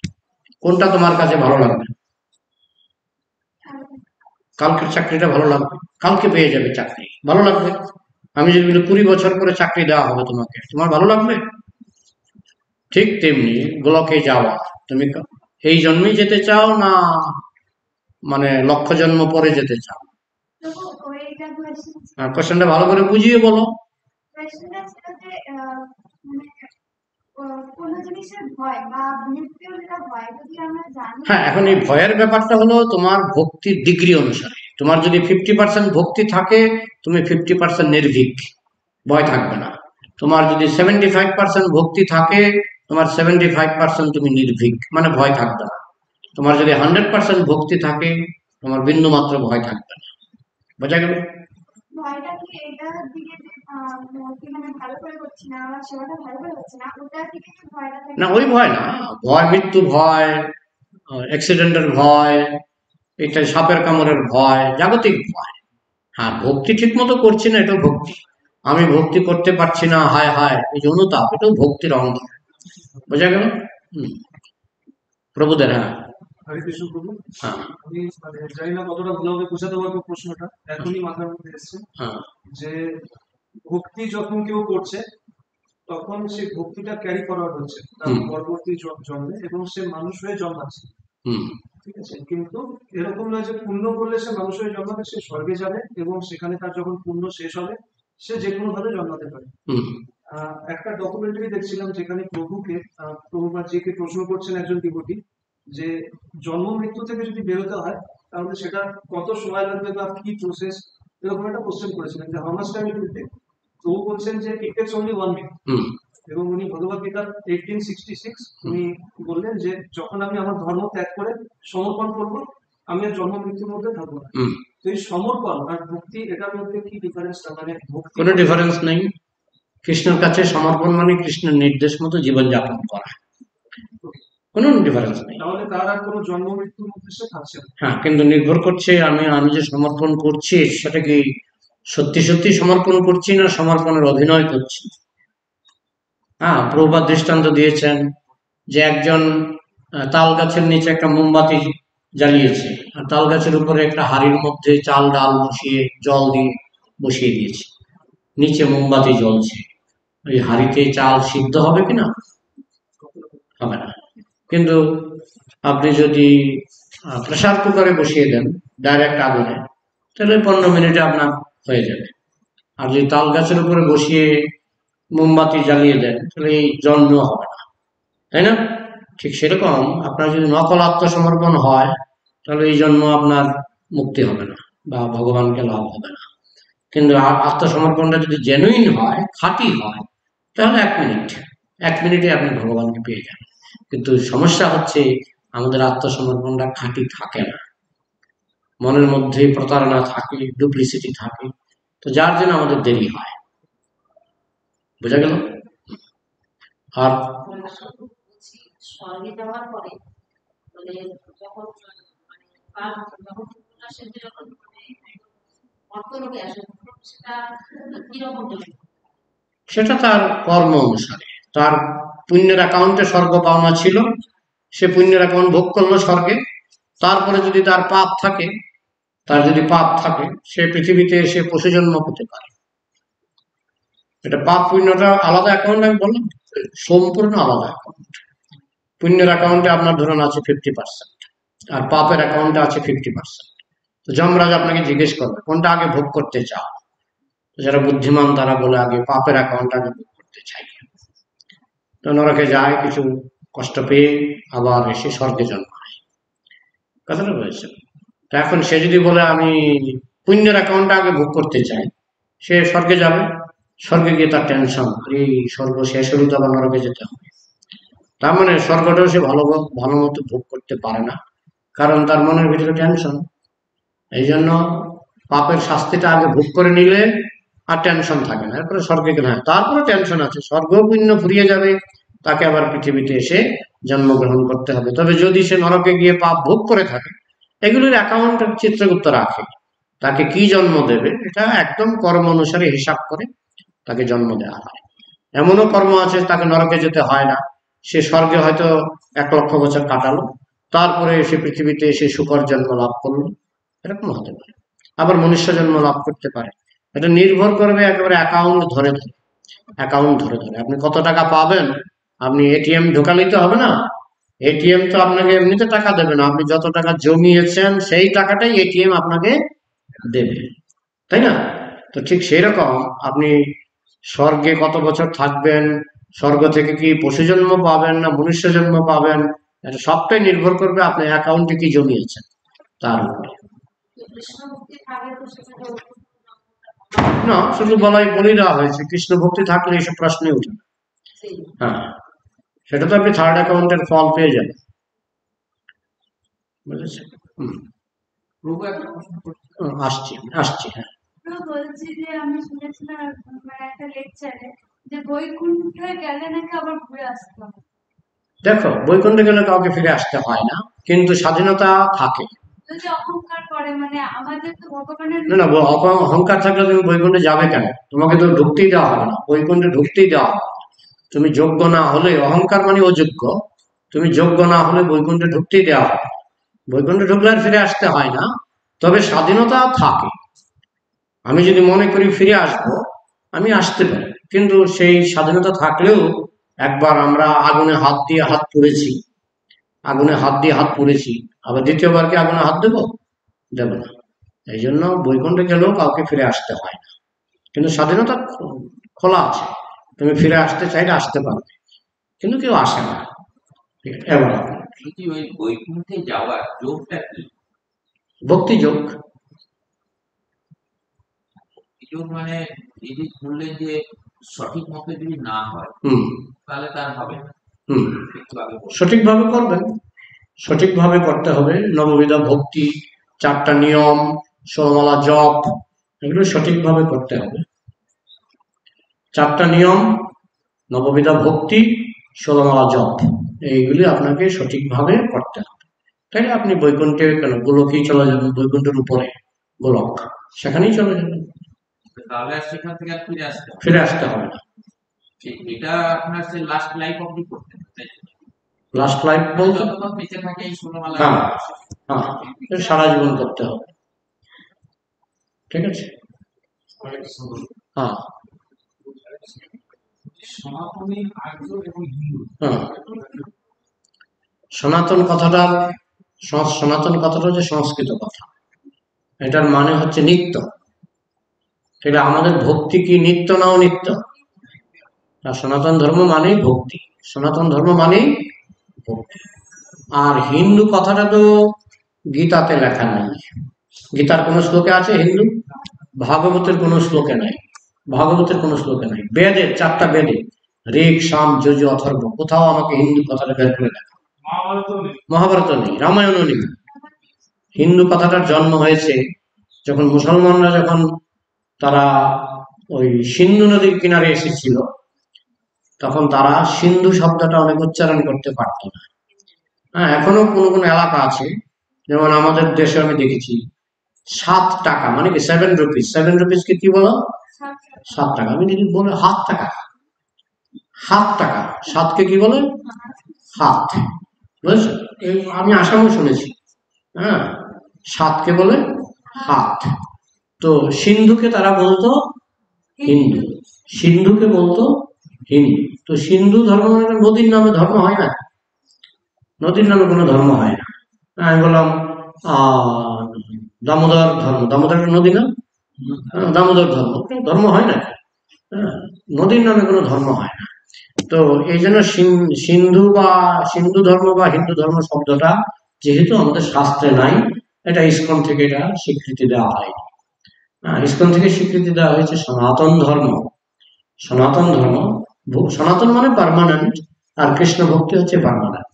কোনটা তোমার কাছে ভালো লাগবে? কালকের চাকরিটা ভালো লাগবে, কালকে পেয়ে যাবে চাকরি, ভালো লাগবে। আমি যদি বলি 20 বছর পরে চাকরি দেওয়া হবে তোমাকে, তোমার ভালো লাগবে? ঠিক তেমনি গোলকে যাওয়া, তুমি এই জন্মেই যেতে চাও না মানে লক্ষ জন্ম পরে যেতে চাও? কোশ্চেনটা ভালো করে বুঝিয়ে বলো। হ্যাঁ, এখন এই ভয়ের ব্যাপারটা হলো তোমার ভক্তির ডিগ্রি অনুসারে, তোমার যদি 50% ভক্তি থাকে তুমি 50% নির্ভীক, ভয় থাকবে না। তোমার যদি 75% ভক্তি থাকে, তোমার 75% তুমি নির্ভীক, মানে ভয় থাকবে না। তোমার যদি 100% ভক্তি থাকে, তোমার বিন্দু মাত্র ভয় থাকবে না। বোঝা গেল? না ওই ভয় না, ভয় মৃত্যু ভয়, অ্যাক্সিডেন্টের ভয়, এটা সাপের কামড়ের ভয়, জাগতিক ভয়। হ্যাঁ, ভক্তি ঠিক মতো করছি না, এটাও ভক্তি। আমি ভক্তি করতে পারছি না, হায় হায়, এই যে অনুতাপ, এটাও ভক্তির অঙ্গ। বোঝা গেল? হম। প্রভুদের, হ্যাঁ। হরে কৃষ্ণ প্রভু, আমি জানি না কতটা ভালোভাবে বোঝাতে পারবো প্রশ্নটা, এখনই মাথার মধ্যে এসছে যে ভক্তি যখন কেউ করছে তখন সে ভক্তিটা ক্যারি ফরওয়ার্ড হচ্ছে তার পরবর্তী জন্মে, এবং সে মানুষ হয়ে জন্মাচ্ছে, ঠিক আছে। কিন্তু এরকম নয় যে পুণ্য করলে সে মানুষ হয়ে জন্মাবে, সে স্বর্গে যাবে এবং সেখানে তার যখন পুণ্য শেষ হবে সে যে কোনো ভাবে জন্মাতে পারে। একটা ডকুমেন্টারি দেখছিলাম যেখানে প্রভুপাদজিকে প্রশ্ন করছেন একজন ডিভোটি যে জন্ম মৃত্যু থেকে যদি বেরোতে হয় তাহলে সেটা কত সময় লাগবে বা কি প্রসেস, এরকম একটা কোশ্চেন করেছিলেন যে how much time it will take. তো ও বলছেন যে ইট টেকস অনলি 1 week। এবং উনি ভগবত গীতার 1866 উনি বললেন যে যখন আমি আমার ধর্ম ত্যাগ করে সমর্পণ করব, আমি আর জন্ম মৃত্যুর মধ্যে থাকবো না। তো এই সমর্পণ আর ভক্তি, এটার মধ্যে কি ডিফারেন্সটা? মানে কোনো ডিফারেন্স নেই। কৃষ্ণের কাছে সমর্পণ মানে কৃষ্ণের নির্দেশ মতো জীবন যাপন করা, কোনো ডিফারেন্স নেই। তাহলে তার আর কোনো জন্ম মৃত্যুর মধ্যে সে থাকছে না। হ্যাঁ, কিন্তু নির্ভর করছে আমি যে সমর্পণ করছি সেটা কি সত্যি সত্যি সমর্পণ করছি না সমর্পণের অভিনয় করছি। হ্যাঁ, প্রভুপাদ দৃষ্টান্ত দিয়েছেন যে একজন তাল গাছের নিচে একটা মোমবাতি জ্বালিয়েছে, আর তাল গাছের উপরে একটা হাড়ির মধ্যে চাল ডাল বসিয়ে জল দিয়ে বসিয়ে দিয়েছে। নিচে মোমবাতি জ্বলছে, ওই হাঁড়িতে চাল সিদ্ধ হবে কিনা? হবে না। কিন্তু আপনি যদি প্রেসার কুকারে বসিয়ে দেন ডাইরেক্ট আগুনে, তাহলে 15 মিনিটে আপনার হয়ে যাবে। আর যদি তাল গাছের উপরে বসিয়ে মোমবাতি জ্বালিয়ে দেন তাহলে এই জন্ম হবে না, তাই না? ঠিক সেরকম আপনার যদি নকল আত্মসমর্পণ হয় তাহলে এই জন্ম আপনার মুক্তি হবে না বা ভগবানকে লাভ হবে না। কিন্তু আত্মসমর্পণটা যদি জেনুইন হয়, খাঁটি হয়, তাহলে 1 মিনিটে আপনি ভগবানকে পেয়ে যান। কিন্তু সমস্যা হচ্ছে আমাদের আত্মসমর্পণটা খাঁটি থাকে না, মনের মধ্যে প্রতারণা থাকে, ডুপ্লিসিটি থাকে, তো যার জন্য আমাদের দেরি হয়। বোঝা গেল? আর স্বর্গে যাওয়ার পরে মানে যখন যখন অর্থলোকে আসে সেটা কিরকম? সেটা তার কর্ম অনুসারে, তার পুণ্যের অ্যাকাউন্টে স্বর্গ পাওনা ছিল, সে পুণ্যের অ্যাকাউন্ট ভোগ করলো স্বর্গে। তারপরে যদি তার পাপ থাকে, সে পৃথিবীতে এসে পশু জন্ম পেতে পারে। এটা পাপ পুণ্যটা আলাদা অ্যাকাউন্ট, আমি বললাম সম্পূর্ণ আলাদা অ্যাকাউন্ট। পুণ্যের অ্যাকাউন্টে আপনার ধরুন আছে 50%, আর পাপের অ্যাকাউন্টে আছে 50%। তো যমরাজ আপনাকে জিজ্ঞেস করবে কোনটা আগে ভোগ করতে চাও। যারা বুদ্ধিমান তারা বলে আগে পাপের অ্যাকাউন্ট আগে ভোগ করতে চাই। তো নরকে যায়, কিছু কষ্ট পেয়ে আবার এসে স্বর্গে জন্মায়। কথাটা বলেছেন। তো এখন সে যদি বলে আমি পুণ্যের অ্যাকাউন্টটা আগে ভোগ করতে চাই, সে স্বর্গে যাবে। স্বর্গে গিয়ে তার টেনশন, এই স্বর্গ শেষ হলে তো আবার নরকে যেতে হবে। তার মানে স্বর্গটাও সে ভালো মতো ভোগ করতে পারে না, কারণ তার মনের ভিতরে টেনশন। এই জন্য পাপের শাস্তিটা আগে ভোগ করে নিলে আর টেনশন থাকে না, এরপরে স্বর্গে গেলে হয়। তারপরে টেনশন আছে, স্বর্গ পুণ্য ফুরিয়ে যাবে, তাকে আবার পৃথিবীতে এসে জন্মগ্রহণ করতে হবে। তবে যদি সে নরকে গিয়ে পাপ ভোগ করে থাকে, এগুলির অ্যাকাউন্ট চিত্রগুপ্ত রাখে, তাকে কি জন্ম দেবে এটা একদম কর্ম অনুসারে হিসাব করে তাকে জন্ম দেওয়া হয়। এমনও কর্ম আছে তাকে নরকে যেতে হয় না, সে স্বর্গে হয়তো 1,00,000 বছর কাটালো, তারপরে সে পৃথিবীতে এসে শুকর জন্ম লাভ করলো, এরকম হতে পারে। আবার মনুষ্য জন্ম লাভ করতে পারে। এটা নির্ভর করবে একেবারে অ্যাকাউন্ট ধরে ধরে। আপনি কত টাকা পাবেন, আপনি এটিএম ঢোকালেই তো হবে না। এটিএম তো আপনাকে এমনিতে টাকা দেবে না, আপনি যত টাকা জমিয়েছেন সেই টাকাটাই এটিএম আপনাকে দেবে, তাই না? তো ঠিক সেই রকম আপনি স্বর্গে কত বছর থাকবেন, স্বর্গ থেকে কি পশু জন্ম পাবেন না মনুষ্য জন্ম পাবেন, এটা সবটাই নির্ভর করবে আপনি অ্যাকাউন্টে কি জমিয়েছেন তার উপরে। না, শুধু বলেই দেওয়া হয়েছে কৃষ্ণ ভক্তি থাকলে এসব প্রশ্নই উঠে না। হ্যাঁ, সেটা তো আপনি থার্ড অ্যাকাউন্টের ফল পেয়ে যাবেন, বুঝেছেন? আসছি। হ্যাঁ, বলছি যে আমি শুনেছিলাম একটা লেকচারে যে বৈকুণ্ঠে গেলে নাকি আবার ঘুরে আসতে হবে। দেখো, বৈকুণ্ঠে গেলে কাউকে ফিরে আসতে হয় না, কিন্তু স্বাধীনতা থাকে। যদি অহংকার করে, মানে আমাদের তো ভগবানের না, অহংকার থাকলে তুমি বৈকুণ্ঠে যাবে কেন? তোমাকে তো ঢুকতেই দেওয়া হবে না, বৈকুণ্ঠে ঢুকতেই দেওয়া হবে না। তুমি যোগ্য না হলে, অহংকার মানে অযোগ্য, তুমি যোগ্য না হলে বৈকুণ্ঠে ঢুকতেই দেওয়া হবে। বৈকুণ্ঠে ঢুকলে আর ফিরে আসতে হয় না, তবে স্বাধীনতা থাকে। আমি যদি মনে করি ফিরে আসবো, আমি আসতে পারি, কিন্তু সেই স্বাধীনতা থাকলেও একবার আমরা আগুনে হাত দিয়ে হাত পুড়েছি, আবার দ্বিতীয়বার কি আগুনে হাত দেব না। এই জন্য বৈকুণ্ঠে গেলেও কাউকে ফিরে আসতে হয় না, কিন্তু স্বাধীনতা খোলা আছে, তুমি ফিরে আসতে চাইলে আসতে পারবে, কিন্তু কেউ আসে না। এবার ওই বৈকুণ্ঠে যাওয়ার যোগটা কি? ভক্তি যোগ। মানে এই যে বললেন যে সঠিক মতো যদি না হয় তাহলে তার হবে না। সঠিকভাবে করবেন, সঠিকভাবে করতে হবে। নববিধা ভক্তি, 4টা নিয়ম, 16 মালা জপ, এগুলো সঠিকভাবে করতে হবে। 4টা নিয়ম, নববিধা ভক্তি, 16 মালা জপ, এইগুলি আপনাকে সঠিকভাবে করতে হবে। তাইলে আপনি বৈকুণ্ঠে কেন, গোলকেই চলে যাবেন, বৈকুণ্ঠের উপরে গোলক, সেখানেই চলে যাবেন, তাহলে সেখান থেকে আর ফিরে আসতে হবে না। এটা আপনার সে লাস্ট লাইফ অবধি করতে হবে। লাস্ট লাইফ বলতে বেঁচে থাকে এই 16 মালা, হ্যাঁ, সারা জীবন করতে হবে। ঠিক আছে? হ্যাঁ। সনাতনী, আর্য এবং হিন্দু। হ্যাঁ, সনাতন কথাটা হচ্ছে সংস্কৃত কথা। এটার মানে হচ্ছে নিত্য। এটা আমাদের ভক্তি কি নিত্য না অনিত্য? আর সনাতন ধর্ম মানেই ভক্তি, সনাতন ধর্ম মানেই ভক্তি। আর হিন্দু কথাটা তো গীতাতে লেখা নেই। গীতার কোন শ্লোকে আছে হিন্দু? ভাগবতের কোন শ্লোকে নাই, ভাগবতের কোন শ্লোকে নাই। বেদে, 4টা বেদে, ঋক, সাম, যজু, অথর্ব, কোথাও আমাকে হিন্দু কথাটা বের করে দেখা। মহাভারত নেই, রামায়ণও নেই। হিন্দু কথাটার জন্ম হয়েছে যখন মুসলমানরা তারা ওই সিন্ধু নদীর কিনারে এসেছিল, তখন তারা সিন্ধু শব্দটা অনেক উচ্চারণ করতে পারত না। হ্যাঁ, এখনো কোনো কোনো এলাকা আছে, যেমন আমাদের দেশে আমি দেখেছি 7 টাকা মানে কি 7 রুপিস, 7 রুপিসকে কি বলো? 7 টাকা। আমি দেখি বলে হাত টাকা, হাত টাকা, 7কে কি বলে? হাত। বুঝেছো? আমি আসামও শুনেছি। হ্যাঁ, 7কে বলে হাত। তো সিন্ধুকে তারা বলতো হিন্দু, সিন্ধুকে বলতো হিন্দু। তো সিন্ধু ধর্ম মানে নদীর নামে ধর্ম হয় না, নদীর নামে কোনো ধর্ম হয় না। আমি বললাম দামোদর ধর্ম, দামোদর নদী না? দামোদর ধর্ম, ধর্ম হয় না। হ্যাঁ, নদীর নামে কোনো ধর্ম হয় না। তো এই জন্য সিন্ধু ধর্ম বা হিন্দু ধর্ম শব্দটা যেহেতু আমাদের শাস্ত্রে নাই, এটা ইসকন থেকে এটা স্বীকৃতি দেওয়া হয়। ইসকন থেকে স্বীকৃতি দেওয়া হয়েছে সনাতন ধর্ম। সনাতন ধর্ম, সনাতন মানে পার্মানেন্ট, আর কৃষ্ণ ভক্তি হচ্ছে পার্মানেন্ট,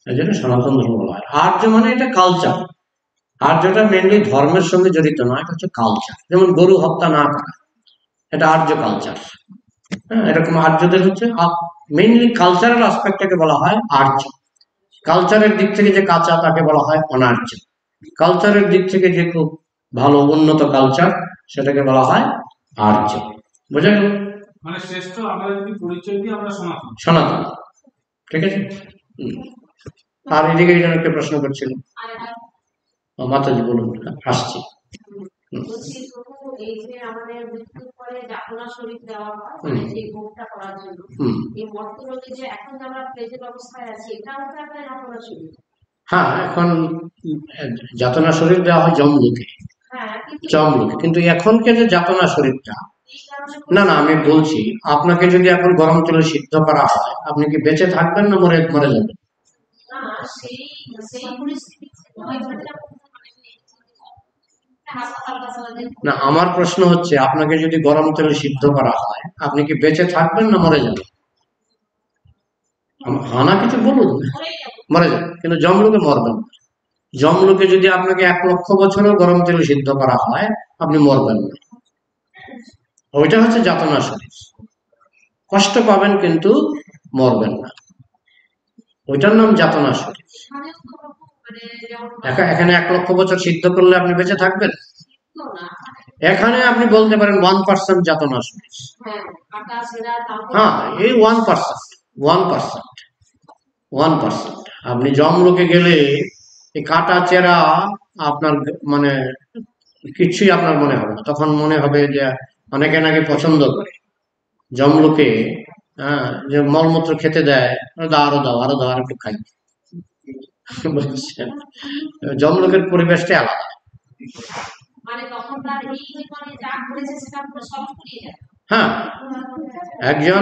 এই জন্য সনাতন ধর্ম বলা হয়। আর্য মানে এটা কালচার। আর্যটা মেনলি ধর্মের সঙ্গে জড়িত নয়, এটা হচ্ছে কালচার। যেমন গরু হত্যা না করা, এটা আর্য কালচার। হ্যাঁ, এরকম আর্যদের হচ্ছে মেইনলি কালচারাল আসপেক্টটাকে বলা হয় আর্য। কালচারের দিক থেকে যে কাঁচা তাকে বলা হয় অনার্য। কালচারের দিক থেকে যে খুব ভালো উন্নত কালচার সেটাকে বলা হয় আর্য। বুঝা গেল? মানে শ্রেষ্ঠ আমরা যদি পরিচয় দিই আমরা সনাতন। সনাতন, ঠিক আছে। আর এদিকে একটা প্রশ্ন করছিল মাতাজি, বলুন। আসছি। বলছি প্রভু, এই যে আমাদের মৃত্যুর পরে যাতনা শরীর দেওয়া হয়, মানে সেই ভোগটা করার জন্য, এই মর্তলোকে যে এখন আমরা প্রেজেন্ট অবস্থায় আছি, এটা হচ্ছে একটা যাতনা শরীর। হ্যাঁ, এখন যাতনা শরীর দেওয়া হয় জমলোকে, হ্যাঁ, জমলোকে। কিন্তু এখনকে যে যাতনা শরীরটা, না না, আমি বলছি আপনাকে যদি এখন গরম তেলে সিদ্ধ করা হয়, আপনি কি বেঁচে থাকবেন না মরে যাবেন? না, সেই সেই পরিস্থিতি না, আমার প্রশ্ন হচ্ছে আপনাকে যদি গরম তেলে সিদ্ধ করা হয়, আপনি কি বেঁচে থাকবেন না মরে যাবেন? হানা কিছু বলুন। মরে যাবেন, কিন্তু জমলোকে মরবেন না। জমলোকে যদি আপনাকে 1 লক্ষ বছরও গরম তেলে সিদ্ধ করা হয়, আপনি মরবেন না। ওইটা হচ্ছে যাতনা শরীর। কষ্ট পাবেন কিন্তু মরবেন না, ওইটার নাম যাতনা শরীর। এখানে 1 লক্ষ বছর সিদ্ধ করলে আপনি বেঁচে থাকবেন? এখানে আপনি বলতে পারেন 1% যাতনা শরীর। হ্যাঁ, এই 1%। আপনি জমলোকে গেলে এই কাটা চেরা আপনার মানে কিছুই আপনার মনে হবে না। তখন মনে হবে যে অনেকে নাকি পছন্দ করে জমলোকে, হ্যাঁ, যে মলমূত্র খেতে দেয়, আরো দাও আরো দাও, আর একটু খাই। বুঝছেন? জমলোকের পরিবেশটা আলাদা। হ্যাঁ, একজন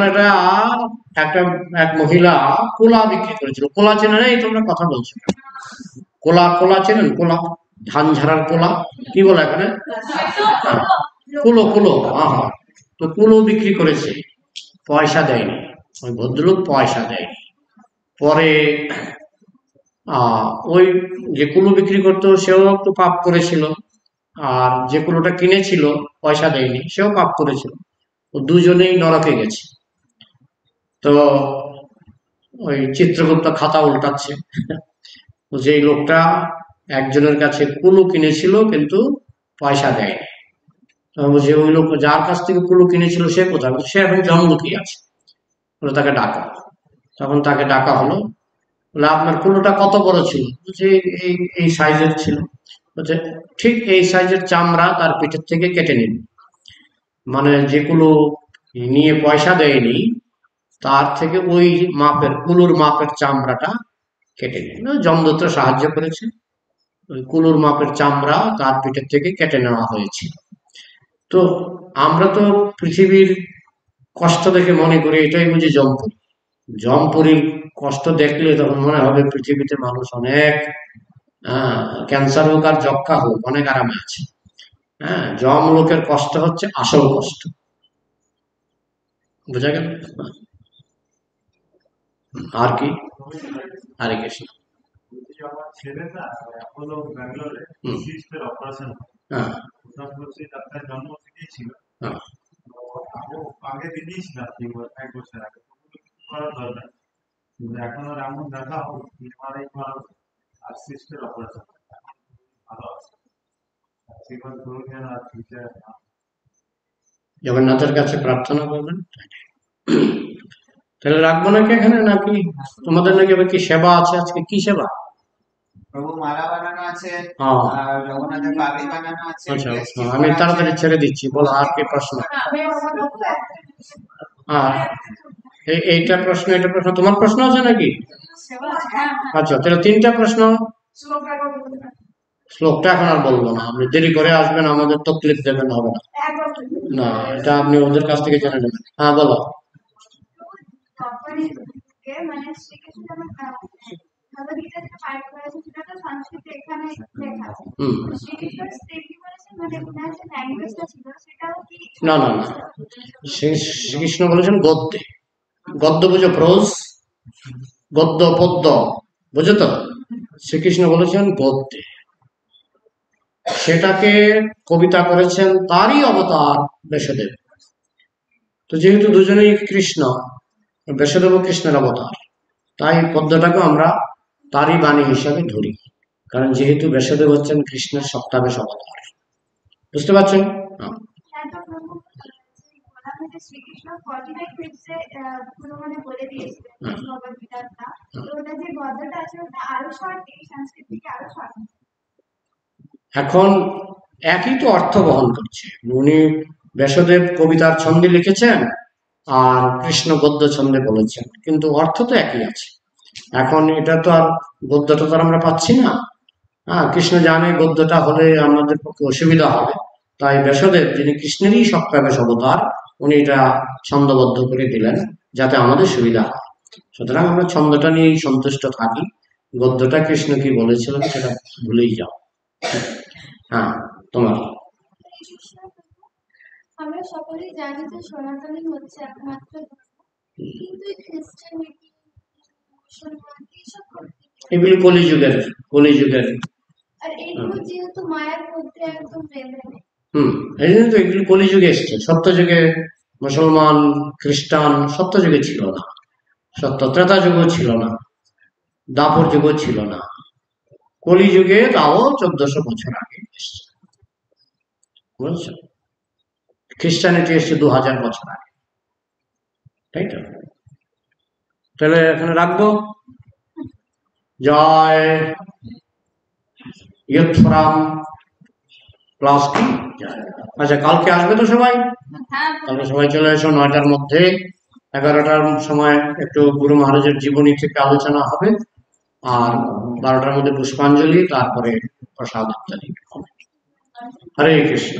এক মহিলা কোলা বিক্রি করেছিল। কোলা চেনে নেই তোমরা? কথা বলছো কোলা চেনেন? কোলা, ধান ঝাড়ার কোলা কি বলে এখানে? কুলো। হ্যাঁ, তো কুলো বিক্রি করেছে, পয়সা দেয়নি। ওই ভদ্রলোক পয়সা দেয়নি। পরে ওই যে কুলো বিক্রি করতো সেও একটু পাপ করেছিল, আর যে কুলোটা কিনেছিল পয়সা দেয়নি সেও পাপ করেছিল। দুজনেই নরকে গেছে। তো ওই চিত্রগুপ্ত খাতা উল্টাচ্ছে, যে লোকটা একজনের কাছে কুলো কিনেছিল কিন্তু পয়সা দেয়নি। যে ওই লোক যার কাছ থেকে কুলো কিনেছিল সে কোথায়? সে এখন জমলোকে আছে, তাকে ডাকা। তখন তাকে ডাকা হলো, বলে আপনার কুলোটা কত বড় ছিল? যে এই সাইজের ছিল। বলছে ঠিক এই সাইজের চামড়া তার পিঠের থেকে কেটে নিন। মানে যেগুলো নিয়ে পয়সা দেয়নি তার থেকে ওই মাপের কুলুর মাপের চামড়াটা কেটে নিল। যমদূত সাহায্য করেছে, ওই কুলুর মাপের চামড়া তার পিঠের থেকে কেটে নেওয়া হয়েছিল। তো আমরা তো পৃথিবীর কষ্ট দেখে মনে করি এটাই বুঝি জমপুরি। জমপুরির কষ্ট দেখলে তখন মনে হবে পৃথিবীতে মানুষ অনেক ক্যান্সার হোক আর যক্ষা হোক অনেক আরামে আছে। হ্যাঁ, জম লোকের কষ্ট হচ্ছে আসল কষ্ট। বোঝা গেল? আর কি? হরে কৃষ্ণ। আমার ছেলেটা অ্যাপোলো ব্যাঙ্গালোরে সিস্টের অপারেশন ডাক্তার জন্ম থেকেই ছিল, আগে দিয়েছিলাম 1 বছর আগে করার দরকার, কিন্তু এখন আর এমন দেখা হোক এমআরআই করা আর সিস্টের অপারেশন ভালো আছে, সেবার ধরুন যেন আর ফিউচার জগন্নাথের কাছে প্রার্থনা করবেন। তাহলে রাখবো নাকি এখানে, নাকি তোমাদের নাকি কি সেবা আছে আজকে? কি সেবা? প্রভু মালা বানানো আছে, আর জগন্নাথের পাগড়ি বানানো আছে। আচ্ছা, আমি তাড়াতাড়ি ছেড়ে দিচ্ছি। বলো আর কি প্রশ্ন? এইটা প্রশ্ন, এটা প্রশ্ন, তোমার প্রশ্ন আছে নাকি? আচ্ছা, তাহলে 3টা প্রশ্ন। শ্লোকটা এখন আর বলবো না, আপনি দেরি করে আসবেন, আমাদের তো ক্লিক দেবেন, হবে না। না, এটা আপনি ওদের কাছ থেকে জেনে নেবেন। হ্যাঁ বলো। না না না, শ্রীকৃষ্ণ বলেছেন গদ্যে। গদ্য বুঝো? প্রোজ, গদ্য পদ্য বুঝো তো? শ্রীকৃষ্ণ বলেছেন গদ্যে। সেটাকে কবিতা করেছেন তারই অবতার ব্যাসদেব। তো যেহেতু দুজনেই কৃষ্ণ, ব্যাসদেব ও কৃষ্ণের অবতার, তাই পদ্যটাকে আমরা তারই বাণী হিসাবে ধরি, কারণ যেহেতু ব্যাসদেব হচ্ছেন কৃষ্ণের সপ্তাবেশ অবতার। বুঝতে পারছেন? এখন একই তো অর্থ বহন করছে। উনি ব্যাসদেব কবিতার ছন্দে লিখেছেন আর কৃষ্ণ গদ্য ছন্দে বলেছেন, কিন্তু অর্থ তো একই আছে। এখন এটা তো আর গদ্যটা তো আমরা পাচ্ছি না। কৃষ্ণ জানে গদ্যটা হলে আমাদের পক্ষে অসুবিধা হবে, তাই ব্যাসদেব, যিনি কৃষ্ণেরই সপ্তাবেশ অবতার, উনি এটা ছন্দবদ্ধ করে দিলেন যাতে আমাদের সুবিধা হয়। সুতরাং আমরা ছন্দটা নিয়েই সন্তুষ্ট থাকি, গদ্যটা কৃষ্ণ কি বলেছিলেন সেটা ভুলেই যাও। হ্যাঁ, তোমার। আমরা সকলেই জানি যে সনাতনী হচ্ছে একমাত্র এগুলি কলিযুগের আর এগুলো যেহেতু মায়ের মধ্যে একদম এই জন্য তো এগুলি কলিযুগে এসছে। সত্যযুগে মুসলমান, খ্রিস্টান সত্যযুগে ছিল না, ত্রেতা যুগও ছিল না, দাপর যুগও ছিল না। কলিযুগে তাও 1400 বছর আগে এসছে, বুঝছো? খ্রিস্টানিটি এসছে 2000 বছর আগে, তাই তো? তাহলে এখানে রাখবো। জয় ইয়ৎফরাম ক্লাস কি? আচ্ছা, কালকে আসবে তো সবাই? কালকে সবাই চলে এসো 9টার মধ্যে। 11টার সময় একটু গুরু মহারাজের জীবনী থেকে আলোচনা হবে, আর 12টার মধ্যে পুষ্পাঞ্জলি, তারপরে প্রসাদ ইত্যাদি হবে। হরে কৃষ্ণ।